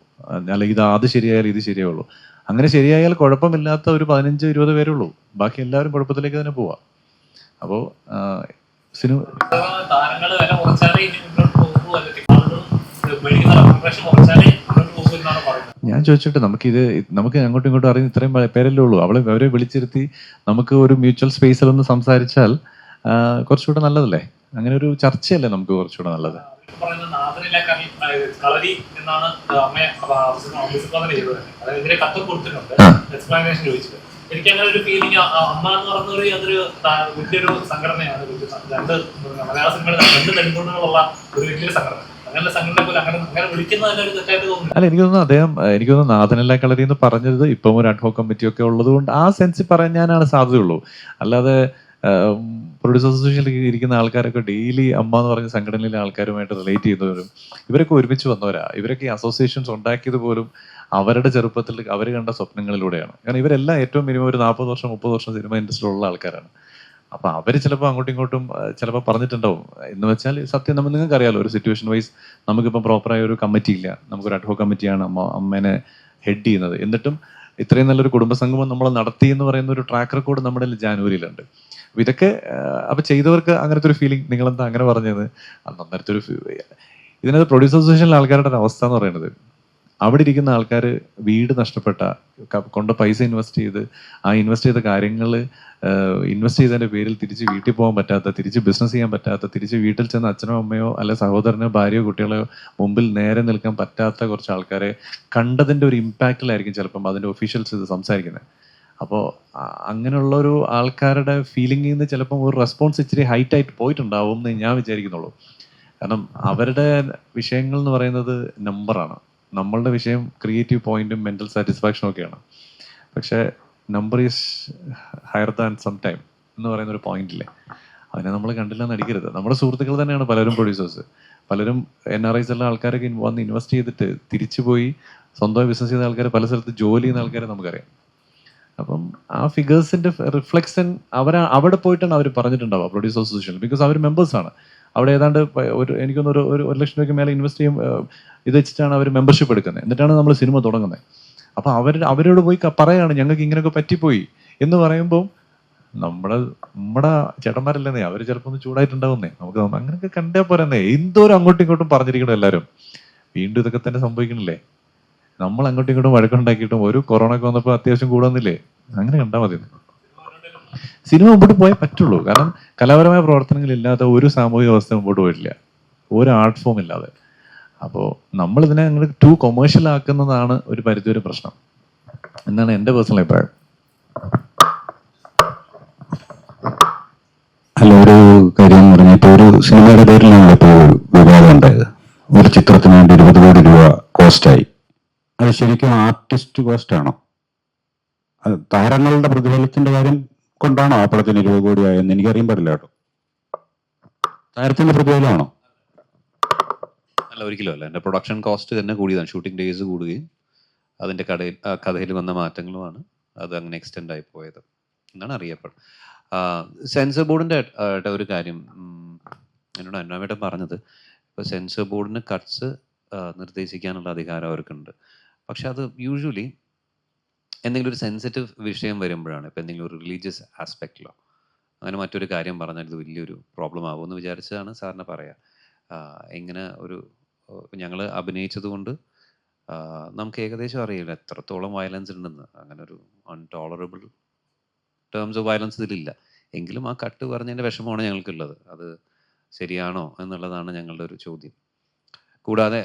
അല്ലെങ്കിൽ അത് ശരിയായാൽ ഇത് ശരിയാവുള്ളൂ. അങ്ങനെ ശരിയായാൽ കുഴപ്പമില്ലാത്ത ഒരു 15-20 പേരേ ഉള്ളൂ. ബാക്കി എല്ലാവരും കുഴപ്പത്തിലേക്ക് തന്നെ പോവാം. അപ്പോൾ സിനിമ ഞാൻ ചോദിച്ചിട്ട് നമുക്ക് അങ്ങോട്ടും ഇങ്ങോട്ടും അറിയുന്ന ഇത്രയും പേരല്ലേ ഉള്ളൂ. അവരെ വിളിച്ചിരുത്തി നമുക്ക് ഒരു മ്യൂച്വൽ സ്പേസിലൊന്ന് സംസാരിച്ചാൽ കുറച്ചുകൂടെ നല്ലതല്ലേ? അങ്ങനെ ഒരു ചർച്ചയല്ലേ നമുക്ക് കുറച്ചുകൂടെ നല്ലത്. നാഥനില്ല കളരി എന്നാണ് അമ്മയെ അഭിസംബോധന ചെയ്തത്. അതിനെതിരെ കത്ത് കൊടുത്തിട്ടുണ്ട്, എക്സ്പ്ലനേഷൻ ചോദിച്ചത്. എനിക്ക് അങ്ങനെ ഒരു ഫീലിംഗ്, അമ്മ എന്ന് പറഞ്ഞൊരു അതൊരു വലിയൊരു സംഘടനയാണ്. രണ്ട് മലയാള സിനിമയിൽ രണ്ട് നെടുങ്കൂടുകളുള്ള ഒരു വലിയൊരു സംഘടന. അങ്ങനെ സംഘടന പോലെ അങ്ങനെ വിളിക്കുന്നത് തന്നെ ഒരു തെറ്റായിട്ട് തോന്നുന്നു. അല്ല, എനിക്ക് തോന്നുന്നു നാഥനെല്ലാം കളരി എന്ന് പറഞ്ഞത് ഇപ്പം ഒരു അഡ്ഹോക് കമ്മിറ്റി ഒക്കെ ഉള്ളത് കൊണ്ട് ആ സെൻസ് പറയാനാണ് സാധ്യതയുള്ളൂ. അല്ലാതെ പ്രൊഡ്യൂസർ അസോസിയേഷനിൽ ഇരിക്കുന്ന ആൾക്കാരൊക്കെ ഡെയിലി അമ്മ എന്ന് പറഞ്ഞ സംഘടനയിലെ ആൾക്കാരുമായിട്ട് റിലേറ്റ് ചെയ്യുന്നവരും ഇവരൊക്കെ ഒരുമിച്ച് വന്നവരാ. ഇവരൊക്കെ ഈ അസോസിയേഷൻസ് ഉണ്ടാക്കിയത് പോലും അവരുടെ ചെറുപ്പത്തിൽ അവർ കണ്ട സ്വപ്നങ്ങളിലൂടെയാണ്. കാരണം ഇവരെല്ലാം ഏറ്റവും മിനിമം ഒരു 40 വർഷം 30 വർഷം സിനിമ ഇൻഡസ്ട്രിയിലുള്ള ആൾക്കാരാണ്. അപ്പൊ അവര് ചിലപ്പോൾ അങ്ങോട്ടും ഇങ്ങോട്ടും ചിലപ്പോൾ പറഞ്ഞിട്ടുണ്ടാവും. എന്ന് വെച്ചാൽ സത്യം നിങ്ങൾക്ക് അറിയാലോ, ഒരു സിറ്റുവേഷൻ വൈസ് നമുക്കിപ്പം പ്രോപ്പറായ ഒരു കമ്മിറ്റി ഇല്ല. നമുക്കൊരു അഡ്ഹോക് കമ്മിറ്റിയാണ് അമ്മേനെ ഹെഡ് ചെയ്യുന്നത്. എന്നിട്ടും ഇത്രയും നല്ലൊരു കുടുംബസംഗമം നമ്മൾ നടത്തി എന്ന് പറയുന്ന ഒരു ട്രാക്ക് റെക്കോർഡ് നമ്മുടെ ജാനുവരിയിലുണ്ട്. അപ്പൊ ഇതൊക്കെ അപ്പൊ ചെയ്തവർക്ക് അങ്ങനത്തെ ഒരു ഫീലിംഗ്, നിങ്ങളെന്താ അങ്ങനെ പറഞ്ഞത്? അന്നേരത്തെ ഒരു ഇതിനകത്ത് പ്രൊഡ്യൂസർ അസോസിയേഷനിലെ ആൾക്കാരുടെ ഒരു അവസ്ഥ എന്ന് പറയുന്നത്, അവിടെ ഇരിക്കുന്ന ആൾക്കാർ വീട് നഷ്ടപ്പെട്ട, കൊണ്ട് പൈസ ഇൻവെസ്റ്റ് ചെയ്ത് ആ ഇൻവെസ്റ്റ് ചെയ്ത കാര്യങ്ങൾ ഇൻവെസ്റ്റ് ചെയ്തതിന്റെ പേരിൽ തിരിച്ച് വീട്ടിൽ പോകാൻ പറ്റാത്ത, തിരിച്ച് ബിസിനസ് ചെയ്യാൻ പറ്റാത്ത, തിരിച്ച് വീട്ടിൽ ചെന്ന് അച്ഛനോ അമ്മയോ അല്ലെ സഹോദരനോ ഭാര്യയോ കുട്ടികളോ മുമ്പിൽ നേരെ നിൽക്കാൻ പറ്റാത്ത കുറച്ച് ആൾക്കാരെ കണ്ടതിന്റെ ഒരു ഇമ്പാക്റ്റിലായിരിക്കും ചിലപ്പം അതിന്റെ ഒഫീഷ്യൽസ് ഇത് സംസാരിക്കുന്നത്. അപ്പോൾ അങ്ങനെയുള്ള ഒരു ആൾക്കാരുടെ ഫീലിംഗിൽ നിന്ന് ചിലപ്പം ഒരു റെസ്പോൺസ് ഇച്ചിരി ഹൈറ്റ് ആയിട്ട് പോയിട്ടുണ്ടാവും എന്ന് ഞാൻ വിചാരിക്കുന്നുള്ളൂ. കാരണം അവരുടെ വിഷയങ്ങൾ എന്ന് പറയുന്നത് നമ്പറാണ്, നമ്മളുടെ വിഷയം ക്രിയേറ്റീവ് പോയിന്റും മെന്റൽ സാറ്റിസ്ഫാക്ഷനും ഒക്കെയാണ്. പക്ഷേ number is higher than some time എന്ന് പറയുന്ന ഒരു പോയിന്റില്ലേ, അതിനെ നമ്മൾ കണ്ടില്ലെന്ന് അടിക്കരുത്. നമ്മുടെ സുഹൃത്തുക്കൾ തന്നെയാണ് പലരും പ്രൊഡ്യൂസേഴ്സ്, പലരും NRIs ഉള്ള ആൾക്കാരൊക്കെ വന്ന് ഇൻവെസ്റ്റ് ചെയ്തിട്ട് തിരിച്ചു പോയി സ്വന്തമായി ബിസിനസ് ചെയ്ത ആൾക്കാർ, പല സ്ഥലത്ത് ജോലി ചെയ്യുന്ന ആൾക്കാരെ നമുക്കറിയാം. അപ്പം ആ ഫിഗേഴ്സിന്റെ റിഫ്ലക്ഷൻ അവിടെ പോയിട്ടാണ് അവർ പറഞ്ഞിട്ടുണ്ടാവുക പ്രൊഡ്യൂസർ അസോസിയേഷൻ. ബിക്കോസ് അവർ മെമ്പേഴ്സാണ്. അവിടെ ഏതാണ്ട് എനിക്കൊന്ന് ഒരു 1 ലക്ഷം രൂപയ്ക്ക് മേലെ ഇൻവെസ്റ്റ് ചെയ്യും ഇത് വെച്ചിട്ടാണ് അവർ മെമ്പർഷിപ്പ് എടുക്കുന്നത്. എന്നിട്ടാണ് നമ്മൾ സിനിമ തുടങ്ങുന്നത്. അപ്പൊ അവരോട് പോയി പറയാണ് ഞങ്ങൾക്ക് ഇങ്ങനെയൊക്കെ പറ്റിപ്പോയി എന്ന് പറയുമ്പോൾ നമ്മുടെ ചേട്ടന്മാരല്ലേ, അവർ ചിലപ്പോൾ ഒന്ന് ചൂടായിട്ടുണ്ടാവുന്നേ. നമുക്ക് അങ്ങനെയൊക്കെ കണ്ടേ പോരെന്നേ. എന്തോരം അങ്ങോട്ടും ഇങ്ങോട്ടും പറഞ്ഞിരിക്കണം എല്ലാവരും. വീണ്ടും ഇതൊക്കെ തന്നെ സംഭവിക്കണില്ലേ? നമ്മൾ അങ്ങോട്ടും ഇങ്ങോട്ടും വഴക്കുണ്ടാക്കിയിട്ടും ഒരു കൊറോണ ഒക്കെ വന്നപ്പോൾ അത്യാവശ്യം കൂടുന്നില്ലേ? അങ്ങനെ കണ്ടാൽ മതി. സിനിമ മുമ്പോട്ട് പോയേ പറ്റുള്ളൂ. കാരണം കലാപരമായ പ്രവർത്തനങ്ങളില്ലാത്ത ഒരു സാമൂഹിക വ്യവസ്ഥ മുമ്പോട്ട് പോയിട്ടില്ല, ഒരു ആർട്ട് ഫോം ഇല്ലാതെ. അപ്പോൾ നമ്മളിതിനെ അങ്ങനെ ടു കൊമേഴ്ഷ്യൽ ആക്കുന്നതാണ് ഒരു പരിധിവരെ പ്രശ്നം എന്നാണ് എൻ്റെ പേഴ്സണൽ അഭിപ്രായം. അല്ല, ഒരു കാര്യം എന്ന് പറഞ്ഞാൽ ഇപ്പോൾ ഒരു സിനിമയുടെ പേരിലാണ് ഇപ്പോൾ വിവാദം ഉണ്ടായത്. ഒരു ചിത്രത്തിന് വേണ്ടി 20 കോടി രൂപ കോസ്റ്റായി. അത് ശരിക്കും ആർട്ടിസ്റ്റ് കോസ്റ്റ് ആണോ? താരങ്ങളുടെ പ്രതിഫലത്തിന്റെ കാര്യം കൊണ്ടാണോ ആ പടത്തിന് 20 കോടി ആയെന്ന് എനിക്കറിയാൻ പാടില്ല കേട്ടോ. താരത്തിന്റെ പ്രതിഫലമാണോ? അല്ല, ഒരിക്കലും അല്ല. എൻ്റെ പ്രൊഡക്ഷൻ കോസ്റ്റ് തന്നെ കൂടിയതാണ്. ഷൂട്ടിംഗ് ഡേയ്സ് കൂടുകയും അതിൻ്റെ കഥയിൽ വന്ന മാറ്റങ്ങളുമാണ് അത് അങ്ങനെ എക്സ്റ്റെൻഡ് ആയി പോയത് എന്നാണ് അറിയപ്പെടുന്നത്. സെൻസർ ബോർഡിൻ്റെ ഒരു കാര്യം എന്നോട് അന്വേഷണം പറഞ്ഞത്, ഇപ്പോൾ സെൻസർ ബോർഡിന് കട്ട്സ് നിർദ്ദേശിക്കാനുള്ള അധികാരം അവർക്കുണ്ട്. പക്ഷെ അത് യൂഷ്വലി എന്തെങ്കിലും ഒരു സെൻസിറ്റീവ് വിഷയം വരുമ്പോഴാണ്. ഇപ്പോൾ എന്തെങ്കിലും ഒരു റിലീജിയസ് ആസ്പെക്റ്റിലോ അങ്ങനെ മറ്റൊരു കാര്യം പറഞ്ഞാൽ ഇത് വലിയൊരു പ്രോബ്ലം ആവുമെന്ന് വിചാരിച്ചതാണ് സാറിന് പറയാം. ഇങ്ങനെ ഒരു ഞങ്ങൾ അഭിനയിച്ചത് കൊണ്ട് നമുക്ക് ഏകദേശം അറിയില്ല എത്രത്തോളം വയലൻസ് ഉണ്ടെന്ന്. അങ്ങനെ ഒരു അൺടോളറബിൾ ടേംസ് ഓഫ് വയലൻസ് ഇതിലില്ല. എങ്കിലും ആ കട്ട് പറഞ്ഞതിൻ്റെ വിഷമമാണ് ഞങ്ങൾക്കുള്ളത്. അത് ശരിയാണോ എന്നുള്ളതാണ് ഞങ്ങളുടെ ഒരു ചോദ്യം. കൂടാതെ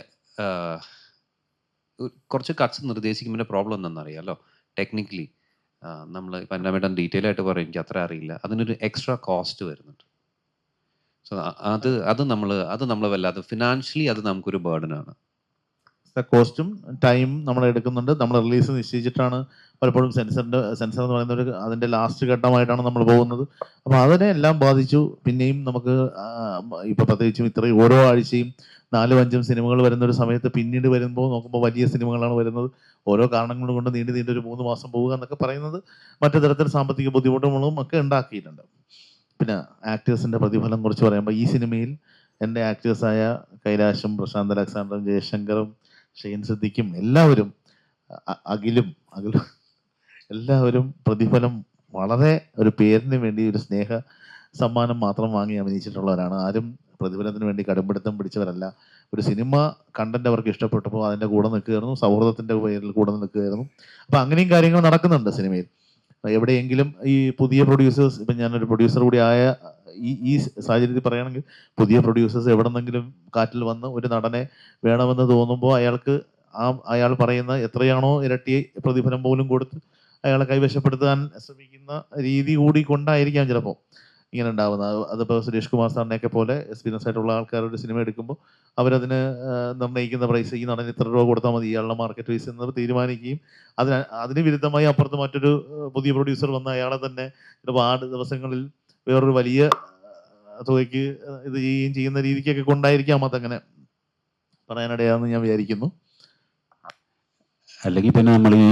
കുറച്ച് കട്ട്സ് നിർദ്ദേശിക്കുമ്പോൾ പ്രോബ്ലം എന്താണെന്നറിയാമല്ലോ. ടെക്നിക്കലി നമ്മൾ ഇപ്പം എൻ്റെ വേണ്ട ഡീറ്റെയിൽ ആയിട്ട് പറയും, എനിക്ക് അത്ര അറിയില്ല. അതിനൊരു എക്സ്ട്രാ കോസ്റ്റ് വരുന്നുണ്ട്. സോ അത് നമ്മൾ വല്ലാതെ ഫിനാൻഷ്യലി അത് നമുക്കൊരു ബേർഡനാണ്. കോസ്റ്റും ടൈം നമ്മൾ എടുക്കുന്നുണ്ട്. നമ്മൾ റിലീസ് നിശ്ചയിച്ചിട്ടാണ് പലപ്പോഴും സെൻസർ എന്ന് പറയുന്ന ഒരു അതിൻ്റെ ലാസ്റ്റ് ഘട്ടമായിട്ടാണ് നമ്മൾ പോകുന്നത്. അപ്പോൾ അതിനെ എല്ലാം ബാധിച്ചു. പിന്നെയും നമുക്ക് ഇപ്പോൾ പ്രത്യേകിച്ചും ഇത്രയും ഓരോ ആഴ്ചയും 4-5 സിനിമകൾ വരുന്ന ഒരു സമയത്ത് പിന്നീട് വരുമ്പോൾ നോക്കുമ്പോൾ വലിയ സിനിമകളാണ് വരുന്നത്. ഓരോ കാരണങ്ങൾ കൊണ്ട് നീണ്ട് ഒരു 3 മാസം പോവുക എന്നൊക്കെ പറയുന്നത് മറ്റു തരത്തിൽ സാമ്പത്തിക ബുദ്ധിമുട്ടുകളും ഒക്കെ ഉണ്ടാക്കിയിട്ടുണ്ട്. പിന്നെ ആക്ടേഴ്സിൻ്റെ പ്രതിഫലം കുറിച്ച് പറയുമ്പോൾ ഈ സിനിമയിൽ എൻ്റെ ആക്ടേഴ്സായ കൈലാഷും പ്രശാന്ത് അലക്സാണ്ടറും ജയശങ്കറും ഷെയ്ൻ സിദ്ദിഖും എല്ലാവരും അഖിലും എല്ലാവരും പ്രതിഫലം വളരെ ഒരു പേരിന് വേണ്ടി ഒരു സ്നേഹ സമ്മാനം മാത്രം വാങ്ങി അഭിനയിച്ചിട്ടുള്ളവരാണ്. ആരും പ്രതിഫലത്തിന് വേണ്ടി കടുംപിടുത്തം പിടിച്ചവരല്ല. ഒരു സിനിമ കണ്ടന്റ് അവർക്ക് ഇഷ്ടപ്പെട്ടപ്പോൾ അതിൻ്റെ കൂടെ നിൽക്കുകയായിരുന്നു, സൗഹൃദത്തിൻ്റെ പേരിൽ കൂടെ നിൽക്കുകയായിരുന്നു. അപ്പം അങ്ങനെയും കാര്യങ്ങൾ നടക്കുന്നുണ്ട് സിനിമയിൽ. എവിടെയെങ്കിലും ഈ പുതിയ പ്രൊഡ്യൂസേഴ്സ്, ഇപ്പം ഞാനൊരു പ്രൊഡ്യൂസർ കൂടി ആയ ഈ സാഹചര്യത്തിൽ പറയുകയാണെങ്കിൽ പുതിയ പ്രൊഡ്യൂസേഴ്സ് എവിടെന്നെങ്കിലും കാറ്റിൽ വന്ന് ഒരു നടനെ വേണമെന്ന് തോന്നുമ്പോൾ അയാൾ പറയുന്ന എത്രയാണോ ഇരട്ടി പ്രതിഫലം പോലും കൊടുത്ത് അയാളെ കൈവശപ്പെടുത്താൻ ശ്രമിക്കുന്ന രീതി കൂടി കൊണ്ടായിരിക്കാം ചിലപ്പോൾ ഇങ്ങനെ ഉണ്ടാവുന്നത്. അതിപ്പോൾ സുരേഷ് കുമാർ സാറിനെയൊക്കെ പോലെ എക്സ്പീരിയൻസ് ആയിട്ടുള്ള ആൾക്കാരുടെ സിനിമ എടുക്കുമ്പോൾ അവരതിന് നിർണ്ണയിക്കുന്ന പ്രൈസ് ഈ നടന് ഇത്ര രൂപ കൊടുത്താൽ മതി ഇയാളുടെ മാർക്കറ്റ് പ്രൈസ് എന്ന് തീരുമാനിക്കുകയും അതിന് വിരുദ്ധമായി അപ്പുറത്ത് മറ്റൊരു പുതിയ പ്രൊഡ്യൂസർ വന്ന് അയാളെ തന്നെ ചിലപ്പോൾ 6 ദിവസങ്ങളിൽ വേറൊരു വലിയ തുകയ്ക്ക് ഇത് ചെയ്യുന്ന രീതിക്കൊക്കെ കൊണ്ടായിരിക്കാം അതങ്ങനെ പറയാനിടയാന്ന് ഞാൻ വിചാരിക്കുന്നു. അല്ലെങ്കിൽ പിന്നെ നമ്മൾ ഈ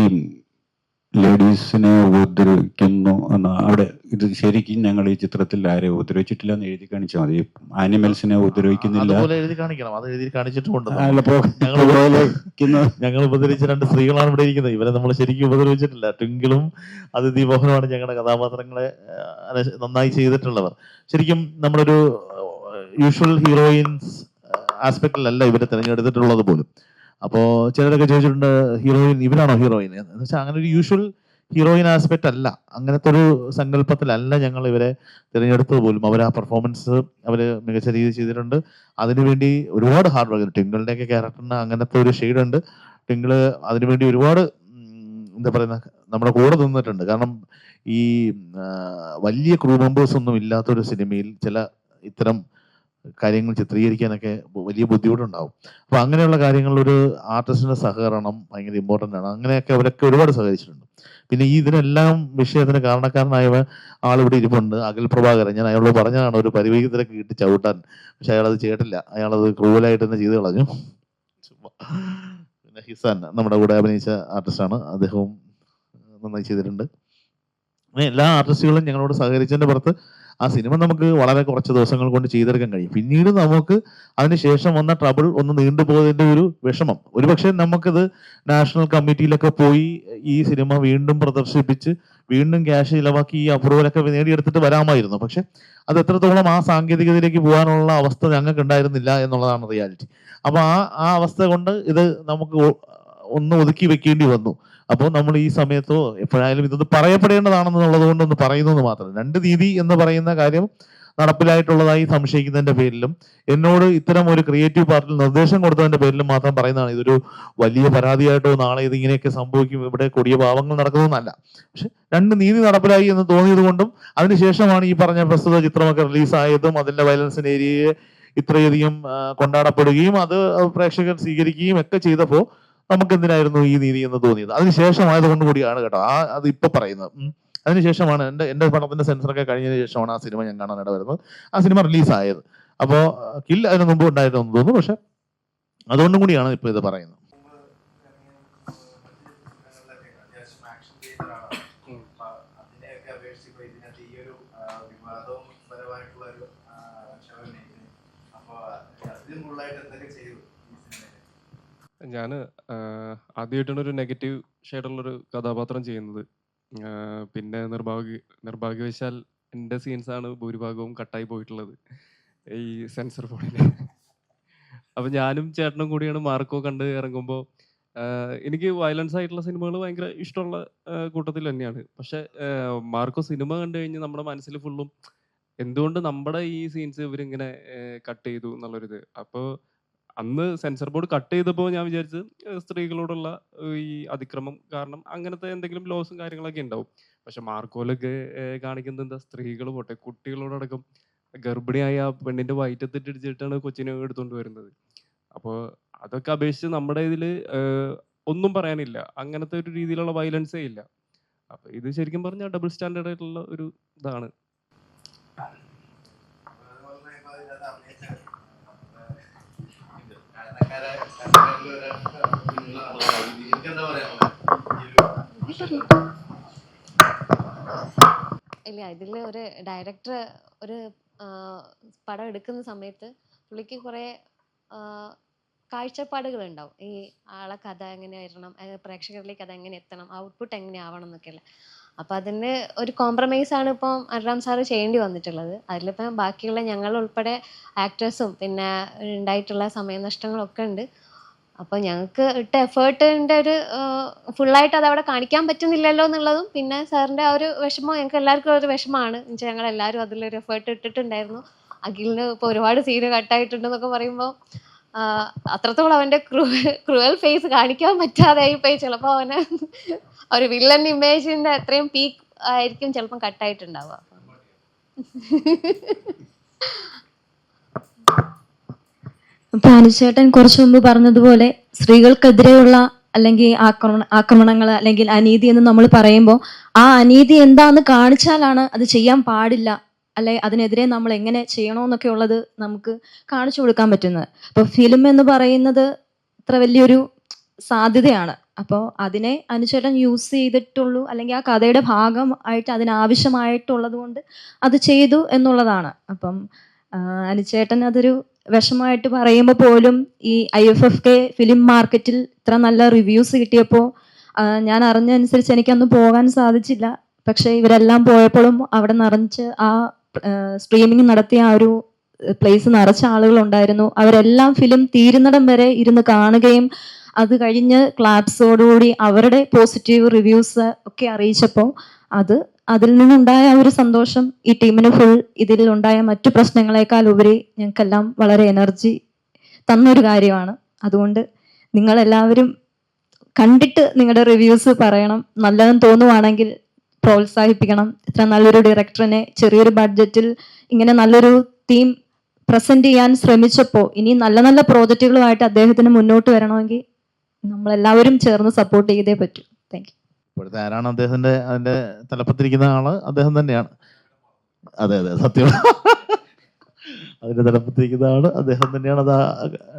ലേഡീസിനെ ഉപദ്രവിക്കുന്നു എന്ന് അവിടെ ഇത് ശരിക്കും ഞങ്ങൾ ഈ ചിത്രത്തിൽ ആരെ ഉപദ്രവിച്ചിട്ടില്ല എന്ന് എഴുതി കാണിച്ചാൽ മതി. ആനിമൽസിനെ ഉപദ്രവിക്കുന്നില്ല, അതുപോലെ എഴുതി കാണിക്കണം. അത് എഴുതി കാണിച്ചിട്ടുമുണ്ട്. ഞങ്ങൾ ഉപദ്രവിച്ച 2 സ്ത്രീകളാണ് ഇവിടെ ഇരിക്കുന്നത്. ഇവരെ നമ്മൾ ശരിക്കും ഉപദ്രവിച്ചിട്ടില്ല. ട്വിങ്കിളും അതിഥി മോഹനുമാണ് ഞങ്ങളുടെ കഥാപാത്രങ്ങളെ നന്നായി ചെയ്തിട്ടുള്ളവർ. ശരിക്കും നമ്മളൊരു യൂഷ്വൽ ഹീറോയിൻസ് ആസ്പെക്റ്റിലല്ല ഇവരെ തിരഞ്ഞെടുത്തിട്ടുള്ളത് പോലും. അപ്പോൾ ചിലരൊക്കെ ചോദിച്ചിട്ടുണ്ട് ഹീറോയിൻ ഇവരാണോ ഹീറോയിൻ എന്ന് വെച്ചാൽ അങ്ങനെ ഒരു യൂഷ്വൽ ഹീറോയിൻ ആസ്പെക്റ്റ് അല്ല, അങ്ങനത്തെ ഒരു സങ്കല്പത്തിലല്ല ഞങ്ങൾ ഇവരെ തിരഞ്ഞെടുത്തത് പോലും. അവർ ആ പെർഫോമൻസ് അവർ മികച്ച രീതിയിൽ ചെയ്തിട്ടുണ്ട്. അതിനുവേണ്ടി ഒരുപാട് ഹാർഡ് വർക്ക്. ട്വിങ്കിളിൻ്റെയൊക്കെ ക്യാരക്ടറിന് അങ്ങനത്തെ ഒരു ഷെയ്ഡ് ഉണ്ട്. ട്വിങ്കിള് അതിനുവേണ്ടി ഒരുപാട് എന്താ പറയുന്ന നമ്മുടെ കൂടെ നിന്നിട്ടുണ്ട്. കാരണം ഈ വലിയ ക്രൂ മെമ്പേഴ്സ് ഒന്നും ഇല്ലാത്തൊരു സിനിമയിൽ ചില ഇത്തരം കാര്യങ്ങൾ ചിത്രീകരിക്കാനൊക്കെ വലിയ ബുദ്ധിമുട്ടുണ്ടാവും. അപ്പോൾ അങ്ങനെയുള്ള കാര്യങ്ങളിൽ ഒരു ആർട്ടിസ്റ്റിന്റെ സഹകരണം ഭയങ്കര ഇമ്പോർട്ടൻ്റ് ആണ്. അങ്ങനെയൊക്കെ അവരൊക്കെ ഒരുപാട് സഹകരിച്ചിട്ടുണ്ട്. പിന്നെ ഈ ഇതിനെല്ലാം വിഷയത്തിന് കാരണക്കാരനായ ആളിവിടെ ഇരിപ്പുണ്ട്, അഖിൽ പ്രഭാകരൻ. ഞാൻ അയാളോട് പറഞ്ഞതാണ് ഒരു പരിവേഗത്തിലൊക്കെ കിട്ടി ചവിട്ടാൻ, പക്ഷെ അയാളത് ചെയ്തിട്ടില്ല. അയാളത് ക്രൂവലായിട്ട് തന്നെ ചെയ്ത് കളഞ്ഞു. പിന്നെ ഹിസാൻ നമ്മുടെ കൂടെ അഭിനയിച്ച ആർട്ടിസ്റ്റാണ്, അദ്ദേഹവും നന്നായി ചെയ്തിട്ടുണ്ട്. അങ്ങനെ എല്ലാ ആർട്ടിസ്റ്റുകളും ഞങ്ങളോട് സഹകരിച്ചതിന്റെ പുറത്ത് ആ സിനിമ നമുക്ക് വളരെ കുറച്ച് ദിവസങ്ങൾ കൊണ്ട് ചെയ്തെടുക്കാൻ കഴിയും. പിന്നീട് നമുക്ക് അതിനുശേഷം വന്ന ട്രബിൾ ഒന്ന് നീണ്ടുപോയതിന്റെ ഒരു വിഷമം, ഒരുപക്ഷെ നമുക്കിത് നാഷണൽ കമ്മിറ്റിയിലൊക്കെ പോയി ഈ സിനിമ വീണ്ടും പ്രദർശിപ്പിച്ച് വീണ്ടും ക്യാഷ് ചിലവാക്കി ഈ അപ്രൂവലൊക്കെ നേടിയെടുത്തിട്ട് വരാമായിരുന്നു. പക്ഷെ അത് എത്രത്തോളം ആ സാങ്കേതികതയിലേക്ക് പോകാനുള്ള അവസ്ഥ ഞങ്ങൾക്ക് ഉണ്ടായിരുന്നില്ല എന്നുള്ളതാണ് റിയാലിറ്റി. അപ്പൊ ആ അവസ്ഥ കൊണ്ട് ഇത് നമുക്ക് ഒന്ന് ഒതുക്കി വെക്കേണ്ടി വന്നു. അപ്പോൾ നമ്മൾ ഈ സമയത്തോ എപ്പോഴായാലും ഇതൊന്ന് പറയപ്പെടേണ്ടതാണെന്നുള്ളത് കൊണ്ടൊന്ന് പറയുന്നത് മാത്രം. 2 നീതി എന്ന് പറയുന്ന കാര്യം നടപ്പിലായിട്ടുള്ളതായി സംശയിക്കുന്നതിന്റെ പേരിലും എന്നോട് ഇത്തരം ഒരു ക്രിയേറ്റീവ് പാർട്ടിൽ നിർദ്ദേശം കൊടുത്തതിന്റെ പേരിലും മാത്രം പറയുന്നതാണ്. ഇതൊരു വലിയ പരാതിയായിട്ടോ നാളെ ഇത് ഇങ്ങനെയൊക്കെ സംഭവിക്കും, ഇവിടെ കൊടിയ പാവങ്ങൾ നടക്കുന്നതെന്നല്ല. പക്ഷെ 2 നീതി നടപ്പിലായി എന്ന് തോന്നിയത് കൊണ്ടും അതിനുശേഷമാണ് ഈ പറഞ്ഞ പ്രസ്തുത ചിത്രമൊക്കെ റിലീസായതും അതിന്റെ വയലൻസിന്റെ ഏരിയയെ ഇത്രയധികം കൊണ്ടാടപ്പെടുകയും അത് പ്രേക്ഷകർ സ്വീകരിക്കുകയും ഒക്കെ ചെയ്തപ്പോൾ നമുക്ക് എന്തിനായിരുന്നു ഈ നീതി എന്ന് തോന്നിയത്. അതിനുശേഷമായത് കൊണ്ട് കൂടിയാണ് കേട്ടോ അത് ഇപ്പൊ പറയുന്നത്. അതിനുശേഷമാണ് എന്റെ പടത്തിന്റെ സെൻസറൊക്കെ കഴിഞ്ഞതിന് ശേഷമാണ് ആ സിനിമ ഞാൻ കാണാൻ ഇടവരുന്നത്, ആ സിനിമ റിലീസായത്. അപ്പോൾ കിൽ അതിന് മുമ്പ് ഉണ്ടായിരുന്നു തോന്നുന്നു. പക്ഷെ അതുകൊണ്ടും കൂടിയാണ് ഇപ്പൊ ഇത് പറയുന്നത്. ഞാൻ ആദ്യമായിട്ടാണ് ഒരു നെഗറ്റീവ് ഷെയ്ഡുള്ളൊരു കഥാപാത്രം ചെയ്യുന്നത്. പിന്നെ നിർഭാഗ്യവശാൽ എൻ്റെ സീൻസാണ് ഭൂരിഭാഗവും കട്ടായി പോയിട്ടുള്ളത് ഈ സെൻസർ ബോർഡിൽ. അപ്പം ഞാനും ചേട്ടനും കൂടിയാണ് മാർക്കോ കണ്ട് ഇറങ്ങുമ്പോൾ എനിക്ക് വയലൻസ് ആയിട്ടുള്ള സിനിമകൾ ഭയങ്കര ഇഷ്ടമുള്ള കൂട്ടത്തിൽ തന്നെയാണ്. പക്ഷെ മാർക്കോ സിനിമ കണ്ടു കഴിഞ്ഞ് നമ്മുടെ മനസ്സിൽ ഫുള്ളും എന്തുകൊണ്ട് നമ്മുടെ ഈ സീൻസ് ഇവരിങ്ങനെ കട്ട് ചെയ്തു എന്നുള്ളൊരിത്. അപ്പോൾ അന്ന് സെൻസർ ബോർഡ് കട്ട് ചെയ്തപ്പോൾ ഞാൻ വിചാരിച്ചത് സ്ത്രീകളോടുള്ള ഈ അതിക്രമം കാരണം അങ്ങനത്തെ എന്തെങ്കിലും ലോസും കാര്യങ്ങളൊക്കെ ഉണ്ടാവും. പക്ഷെ മാർക്കോലൊക്കെ കാണിക്കുന്നത് എന്താ, സ്ത്രീകൾ പോട്ടെ കുട്ടികളോടടക്കം ഗർഭിണിയായ ആ പെണ്ണിന്റെ വയറ്റത്തിട്ടിടിച്ചിട്ടാണ് കൊച്ചിനെ എടുത്തുകൊണ്ട് വരുന്നത്. അപ്പോൾ അതൊക്കെ അപേക്ഷിച്ച് നമ്മുടെ ഇതിൽ ഒന്നും പറയാനില്ല, അങ്ങനത്തെ ഒരു രീതിയിലുള്ള വയലൻസേ ഇല്ല. അപ്പൊ ഇത് ശരിക്കും പറഞ്ഞാൽ ഡബിൾ സ്റ്റാൻഡേർഡ് ആയിട്ടുള്ള ഒരു ഇതാണ്. ഇല്ല, ഇതിൽ ഒരു ഡയറക്ടർ ഒരു പടം എടുക്കുന്ന സമയത്ത് പുള്ളിക്ക് കുറേ കാഴ്ചപ്പാടുകളുണ്ടാവും. ഈ ആളെ കഥ എങ്ങനെയായിരുന്നു, പ്രേക്ഷകരിലേക്ക് അത് എങ്ങനെ എത്തണം, ഔട്ട്പുട്ട് എങ്ങനെ ആവണം എന്നൊക്കെയല്ല. അപ്പം അതിന് ഒരു കോംപ്രമൈസാണ് ഇപ്പം അഡ്രാം സാറ് ചെയ്യേണ്ടി വന്നിട്ടുള്ളത്. അതിലിപ്പം ബാക്കിയുള്ള ഞങ്ങൾ ഉൾപ്പെടെ ആക്ടേഴ്സും പിന്നെ ഉണ്ടായിട്ടുള്ള സമയനഷ്ടങ്ങളൊക്കെ ഉണ്ട്. അപ്പോൾ ഞങ്ങൾക്ക് ഇട്ട എഫേർട്ടിൻ്റെ ഒരു ഫുള്ളായിട്ട് അതവിടെ കാണിക്കാൻ പറ്റുന്നില്ലല്ലോ എന്നുള്ളതും, പിന്നെ സാറിൻ്റെ ആ ഒരു വിഷമം ഞങ്ങൾക്ക് എല്ലാവർക്കും ഒരു വിഷമമാണ്. എന്നുവെച്ചാൽ ഞങ്ങളെല്ലാവരും അതിലൊരു എഫേർട്ട് ഇട്ടിട്ടുണ്ടായിരുന്നു. അഖിലിന് ഇപ്പോൾ ഒരുപാട് സീന് കട്ടായിട്ടുണ്ടെന്നൊക്കെ പറയുമ്പോൾ അത്രത്തോളം അവൻ്റെ ക്രൂവൽ ഫേസ് കാണിക്കാൻ പറ്റാതായിപ്പോയി. ചിലപ്പോൾ അവന് ഒരു വില്ലൻ ഇമേജിൻ്റെ അത്രയും പീക്ക് ആയിരിക്കും ചിലപ്പം കട്ടായിട്ടുണ്ടാവുക. അപ്പൊ അനുചേട്ടൻ കുറച്ചു മുമ്പ് പറഞ്ഞതുപോലെ സ്ത്രീകൾക്കെതിരെയുള്ള അല്ലെങ്കിൽ ആക്രമണങ്ങൾ അല്ലെങ്കിൽ അനീതി എന്ന് നമ്മൾ പറയുമ്പോൾ ആ അനീതി എന്താന്ന് കാണിച്ചാലാണ് അത് ചെയ്യാൻ പാടില്ല, അല്ലെ അതിനെതിരെ നമ്മൾ എങ്ങനെ ചെയ്യണമെന്നൊക്കെ ഉള്ളത് നമുക്ക് കാണിച്ചു കൊടുക്കാൻ പറ്റുന്നത്. അപ്പൊ ഫിലിം എന്ന് പറയുന്നത് ഇത്ര വലിയൊരു സാധ്യതയാണ്. അപ്പോൾ അതിനെ അനുചേട്ടൻ യൂസ് ചെയ്തിട്ടുള്ളൂ, അല്ലെങ്കിൽ ആ കഥയുടെ ഭാഗമായിട്ട് അതിനാവശ്യമായിട്ടുള്ളത് കൊണ്ട് അത് ചെയ്തു എന്നുള്ളതാണ്. അപ്പം അനുചേട്ടൻ അതൊരു വിഷമമായിട്ട് പറയുമ്പോൾ പോലും ഈ IFFK ഫിലിം മാർക്കറ്റിൽ ഇത്ര നല്ല റിവ്യൂസ് കിട്ടിയപ്പോൾ ഞാൻ അറിഞ്ഞനുസരിച്ച് എനിക്കന്ന് പോകാൻ സാധിച്ചില്ല. പക്ഷെ ഇവരെല്ലാം പോയപ്പോഴും അവിടെ നിറച്ച് ആ സ്ട്രീമിംഗ് നടത്തിയ ആ ഒരു പ്ലേസ് നിറച്ച ആളുകളുണ്ടായിരുന്നു. അവരെല്ലാം ഫിലിം തീരുന്നിടം വരെ ഇരുന്ന് കാണുകയും അത് കഴിഞ്ഞ് ക്ലാപ്സോടുകൂടി അവരുടെ പോസിറ്റീവ് റിവ്യൂസ് ഒക്കെ അറിയിച്ചപ്പോൾ അതിൽ നിന്നുണ്ടായ ഒരു സന്തോഷം ഈ ടീമിന് ഫുൾ ഇതിലുണ്ടായ മറ്റു പ്രശ്നങ്ങളെക്കാൾ ഉപരി ഞങ്ങൾക്കെല്ലാം വളരെ എനർജി തന്നൊരു കാര്യമാണ്. അതുകൊണ്ട് നിങ്ങളെല്ലാവരും കണ്ടിട്ട് നിങ്ങളുടെ റിവ്യൂസ് പറയണം. നല്ലതെന്ന് തോന്നുവാണെങ്കിൽ പ്രോത്സാഹിപ്പിക്കണം. ഇത്ര നല്ലൊരു ഡയറക്ടറിനെ ചെറിയൊരു ബഡ്ജറ്റിൽ ഇങ്ങനെ നല്ലൊരു തീം പ്രസന്റ് ചെയ്യാൻ ശ്രമിച്ചപ്പോൾ ഇനി നല്ല നല്ല പ്രോജക്റ്റുകളുമായിട്ട് അദ്ദേഹത്തിന് മുന്നോട്ട് വരണമെങ്കിൽ നമ്മളെല്ലാവരും ചേർന്ന് സപ്പോർട്ട് ചെയ്തേ പറ്റൂ. Thank you. ഇപ്പോഴത്തെ ആരാണ് അദ്ദേഹത്തിന്റെ അതിന്റെ തലപ്പത്തിരിക്കുന്ന ആള് അദ്ദേഹം തന്നെയാണ്. അതെ അതെ, സത്യം. അതിന്റെ തലപ്പത്തിരിക്കുന്ന ആള് അദ്ദേഹം തന്നെയാണ് അത്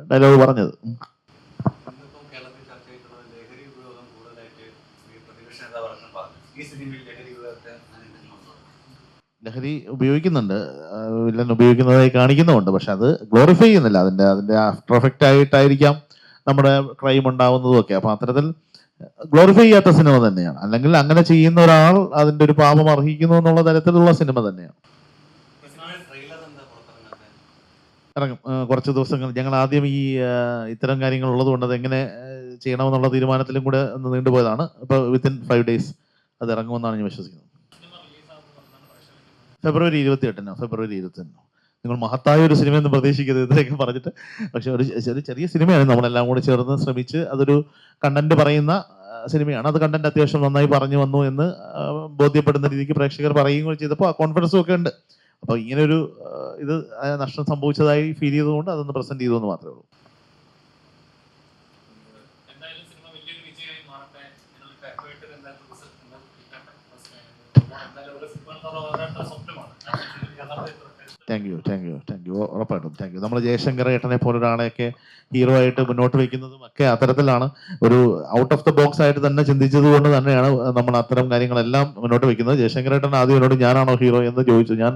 ഡയലോഗ് പറഞ്ഞത്. ലഹരി ഉപയോഗിക്കുന്നുണ്ട്, വില്ലൻ ഉപയോഗിക്കുന്നതായി കാണിക്കുന്നുമുണ്ട്. പക്ഷെ അത് ഗ്ലോറിഫൈ ചെയ്യുന്നില്ല. അതിന്റെ ആഫ്റ്റർ എഫക്റ്റ് ആയിട്ടായിരിക്കാം നമ്മുടെ ക്രൈം ഉണ്ടാവുന്നതും ഒക്കെ. അപ്പൊ അത്തരത്തിൽ ഗ്ലോറിഫൈ ചെയ്യാത്ത സിനിമ തന്നെയാണ്. അല്ലെങ്കിൽ അങ്ങനെ ചെയ്യുന്ന ഒരാൾ അതിന്റെ ഒരു പാപം അർഹിക്കുന്നു എന്നുള്ള തരത്തിലുള്ള സിനിമ തന്നെയാണ്. ഇറങ്ങും കുറച്ച് ദിവസങ്ങൾ. ഞങ്ങൾ ആദ്യം ഈ ഇത്തരം കാര്യങ്ങൾ ഉള്ളത് കൊണ്ട് അത് എങ്ങനെ ചെയ്യണമെന്നുള്ള തീരുമാനത്തിലും കൂടെ ഒന്ന് നീണ്ടുപോയതാണ്. ഇപ്പോൾ വിത്തിൻ 5 days അത് ഇറങ്ങുമെന്നാണ് ഞാൻ വിശ്വസിക്കുന്നത്. ഫെബ്രുവരി 28. നിങ്ങൾ മഹത്തായ ഒരു സിനിമയൊന്നും പ്രതീക്ഷിക്കരുത് ഇതൊക്കെ പറഞ്ഞിട്ട്. പക്ഷെ ഒരു ചെറിയ സിനിമയാണ്. നമ്മളെല്ലാം കൂടി ചേർന്ന് ശ്രമിച്ച് അതൊരു കണ്ടന്റ് പറയുന്ന സിനിമയാണ്. അത് കണ്ടന്റ് അത്യാവശ്യം നന്നായി പറഞ്ഞു വന്നു എന്ന് ബോധ്യപ്പെടുന്ന രീതിക്ക് പ്രേക്ഷകർ പറയുകയും ചെയ്തപ്പോൾ ആ കോൺഫിഡൻസും ഒക്കെ ഉണ്ട്. അപ്പൊ ഇങ്ങനെ ഒരു ഇത് നഷ്ടം സംഭവിച്ചതായി ഫീൽ ചെയ്തുകൊണ്ട് അതൊന്ന് പ്രസന്റ് ചെയ്തു എന്ന് മാത്രമേ ഉള്ളൂ. Thank you. ഉറപ്പായിട്ടും താങ്ക് യു. നമ്മൾ ജയശങ്കർ ഏട്ടനെ പോലെ ഒരാളെയൊക്കെ ഹീറോ ആയിട്ട് മുന്നോട്ട് വയ്ക്കുന്നതും ഒക്കെ അത്തരത്തിലാണ്. ഒരു ഔട്ട് ഓഫ് ദ ബോക്സ് ആയിട്ട് തന്നെ ചിന്തിച്ചത് കൊണ്ട് തന്നെയാണ് നമ്മൾ അത്തരം കാര്യങ്ങളെല്ലാം മുന്നോട്ട് വയ്ക്കുന്നത്. ജയശങ്കർ ഏട്ടൻ ആദ്യം എന്നോട് ഞാനാണോ ഹീറോ എന്ന് ചോദിച്ചു. ഞാൻ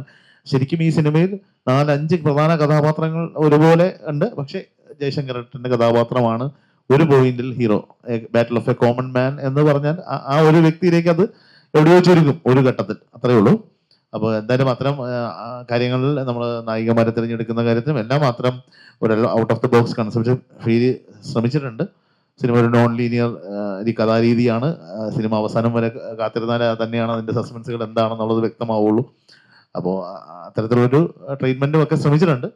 ശരിക്കും ഈ സിനിമയിൽ 4-5 പ്രധാന കഥാപാത്രങ്ങൾ ഒരുപോലെ ഉണ്ട്. പക്ഷെ ജയശങ്കർ ഏട്ടന്റെ കഥാപാത്രമാണ് ഒരു പോയിന്റിൽ hero. Battle of A common man എന്ന് പറഞ്ഞാൽ ആ ഒരു വ്യക്തിയിലേക്ക് അത് എവിടെയോ ചുരുങ്ങും ഒരു ഘട്ടത്തിൽ. അത്രയേ ഉള്ളൂ. അപ്പോൾ എന്തായാലും അത്തരം കാര്യങ്ങളിൽ നമ്മൾ നായികമാരെ തിരഞ്ഞെടുക്കുന്ന കാര്യത്തിലും എല്ലാം അത്തരം ഒരു out of the box concept feel ശ്രമിച്ചിട്ടുണ്ട്. സിനിമ ഒരു നോൺ ലീനിയർ കഥാരീതിയാണ്. സിനിമ അവസാനം വരെ കാത്തിരുന്നാൽ തന്നെയാണ് അതിന്റെ സസ്പെൻസുകൾ എന്താണെന്നുള്ളത് വ്യക്തമാവുള്ളൂ. അപ്പോൾ അത്തരത്തിലൊരു ട്രീറ്റ്മെന്റും ഒക്കെ ശ്രമിച്ചിട്ടുണ്ട്.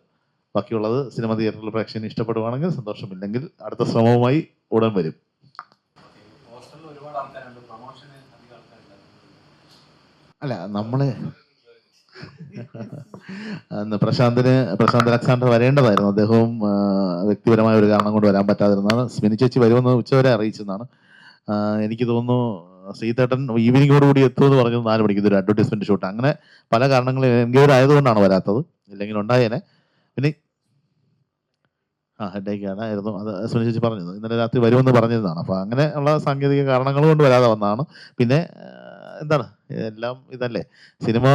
ബാക്കിയുള്ളത് സിനിമ തിയേറ്ററിൽ പ്രേക്ഷകന് ഇഷ്ടപ്പെടുവാണെങ്കിൽ സന്തോഷമില്ലെങ്കിൽ അടുത്ത ശ്രമവുമായി ഉടൻ വരും. അല്ല നമ്മള് പ്രശാന്ത് അലക്സാണ്ടർ വരേണ്ടതായിരുന്നു. അദ്ദേഹവും വ്യക്തിപരമായ ഒരു കാരണം കൊണ്ട് വരാൻ പറ്റാതിരുന്നതാണ്. സ്മിനി ചേച്ചി വരുമെന്ന് ഉച്ചവരെ അറിയിച്ചതാണ്. എനിക്ക് തോന്നുന്നു ശ്രീതേട്ടൻ ഈവനിങ്ങോടുകൂടി എത്തുമെന്ന് പറഞ്ഞത് 4 മണിക്ക് ഇതൊരു അഡ്വർടൈസ്മെന്റ് ഷൂട്ട്. അങ്ങനെ പല കാരണങ്ങളും എൻഗേജ് ആയതുകൊണ്ടാണ് വരാത്തത്. ഇല്ലെങ്കിൽ ഉണ്ടായേനെ. പിന്നെ ഹെഡേക്ക് ആയിരുന്നു അത് സ്മിനി ചേച്ചി പറഞ്ഞത്. ഇന്നലെ രാത്രി വരുമെന്ന് പറഞ്ഞതാണ്. അപ്പൊ അങ്ങനെ ഉള്ള സാങ്കേതിക കാരണങ്ങൾ കൊണ്ട് വരാതെ വന്നതാണ്. പിന്നെ എന്താണ് എല്ലാം ഇതല്ലേ, സിനിമ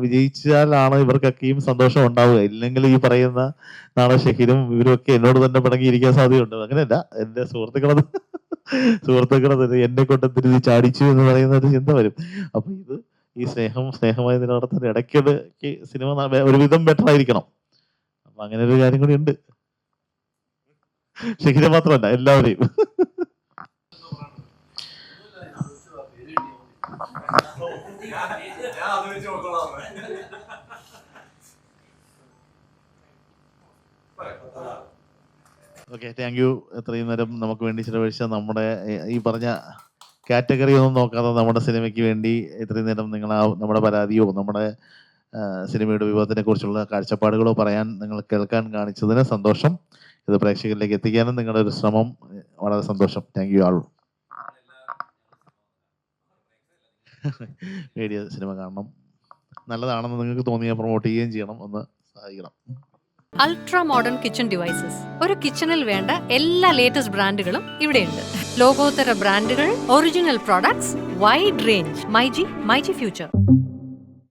വിജയിച്ചാലാണ് ഇവർക്കൊക്കെയും സന്തോഷം ഉണ്ടാവുക. ഇല്ലെങ്കിൽ ഈ പറയുന്ന നാളെ ഷഹീരും ഇവരൊക്കെ എന്നോട് തന്നെ പിണങ്ങിയിരിക്കാൻ സാധ്യതയുണ്ട്. അങ്ങനെയല്ല, എന്റെ സുഹൃത്തുക്കളത് എന്നെ കൊണ്ട് തിരിച്ച് ചാടിച്ചു എന്ന് പറയുന്ന ഒരു ചിന്ത വരും. അപ്പൊ ഈ സ്നേഹമായി നിലനിർത്താൻ ഇടയ്ക്ക് സിനിമ ഒരുവിധം ബെറ്റർ ആയിരിക്കണം. അപ്പൊ അങ്ങനെ ഒരു കാര്യം കൂടി ഉണ്ട്. ഷഹീന മാത്രമല്ല, എല്ലാവരെയും. Okay, thank you. ഇത്രയും നേരം നമുക്ക് വേണ്ടി ചിലവഴിച്ച നമ്മുടെ ഈ പറഞ്ഞ കാറ്റഗറി ഒന്നും നോക്കാതെ നമ്മുടെ സിനിമയ്ക്ക് വേണ്ടി ഇത്രയും നേരം നിങ്ങൾ നമ്മുടെ പരാതിയോ നമ്മുടെ സിനിമയുടെ വിവാദത്തിനെ കുറിച്ചുള്ള കാഴ്ചപ്പാടുകളോ പറയാൻ നിങ്ങൾ കേൾക്കാൻ കാണിച്ചതിന് സന്തോഷം. ഇത് പ്രേക്ഷകരിലേക്ക് എത്തിക്കാനും നിങ്ങളുടെ ഒരു ശ്രമം വളരെ സന്തോഷം. Thank you all. Media cinema കാണണം, നല്ലതാണെന്ന് നിങ്ങൾക്ക് തോന്നിയാൽ പ്രൊമോട്ട് ചെയ്യുകയും ചെയ്യണം, ഒന്ന് സഹായിക്കണം. Ultra modern kitchen devices. ഒരു കിച്ചണിൽ വേണ്ട എല്ലാ ലേറ്റസ്റ്റ് ബ്രാൻഡുകളും ഇവിടെയുണ്ട്. ലോകോത്തര ബ്രാൻഡുകൾ, original products, wide range. MyG future.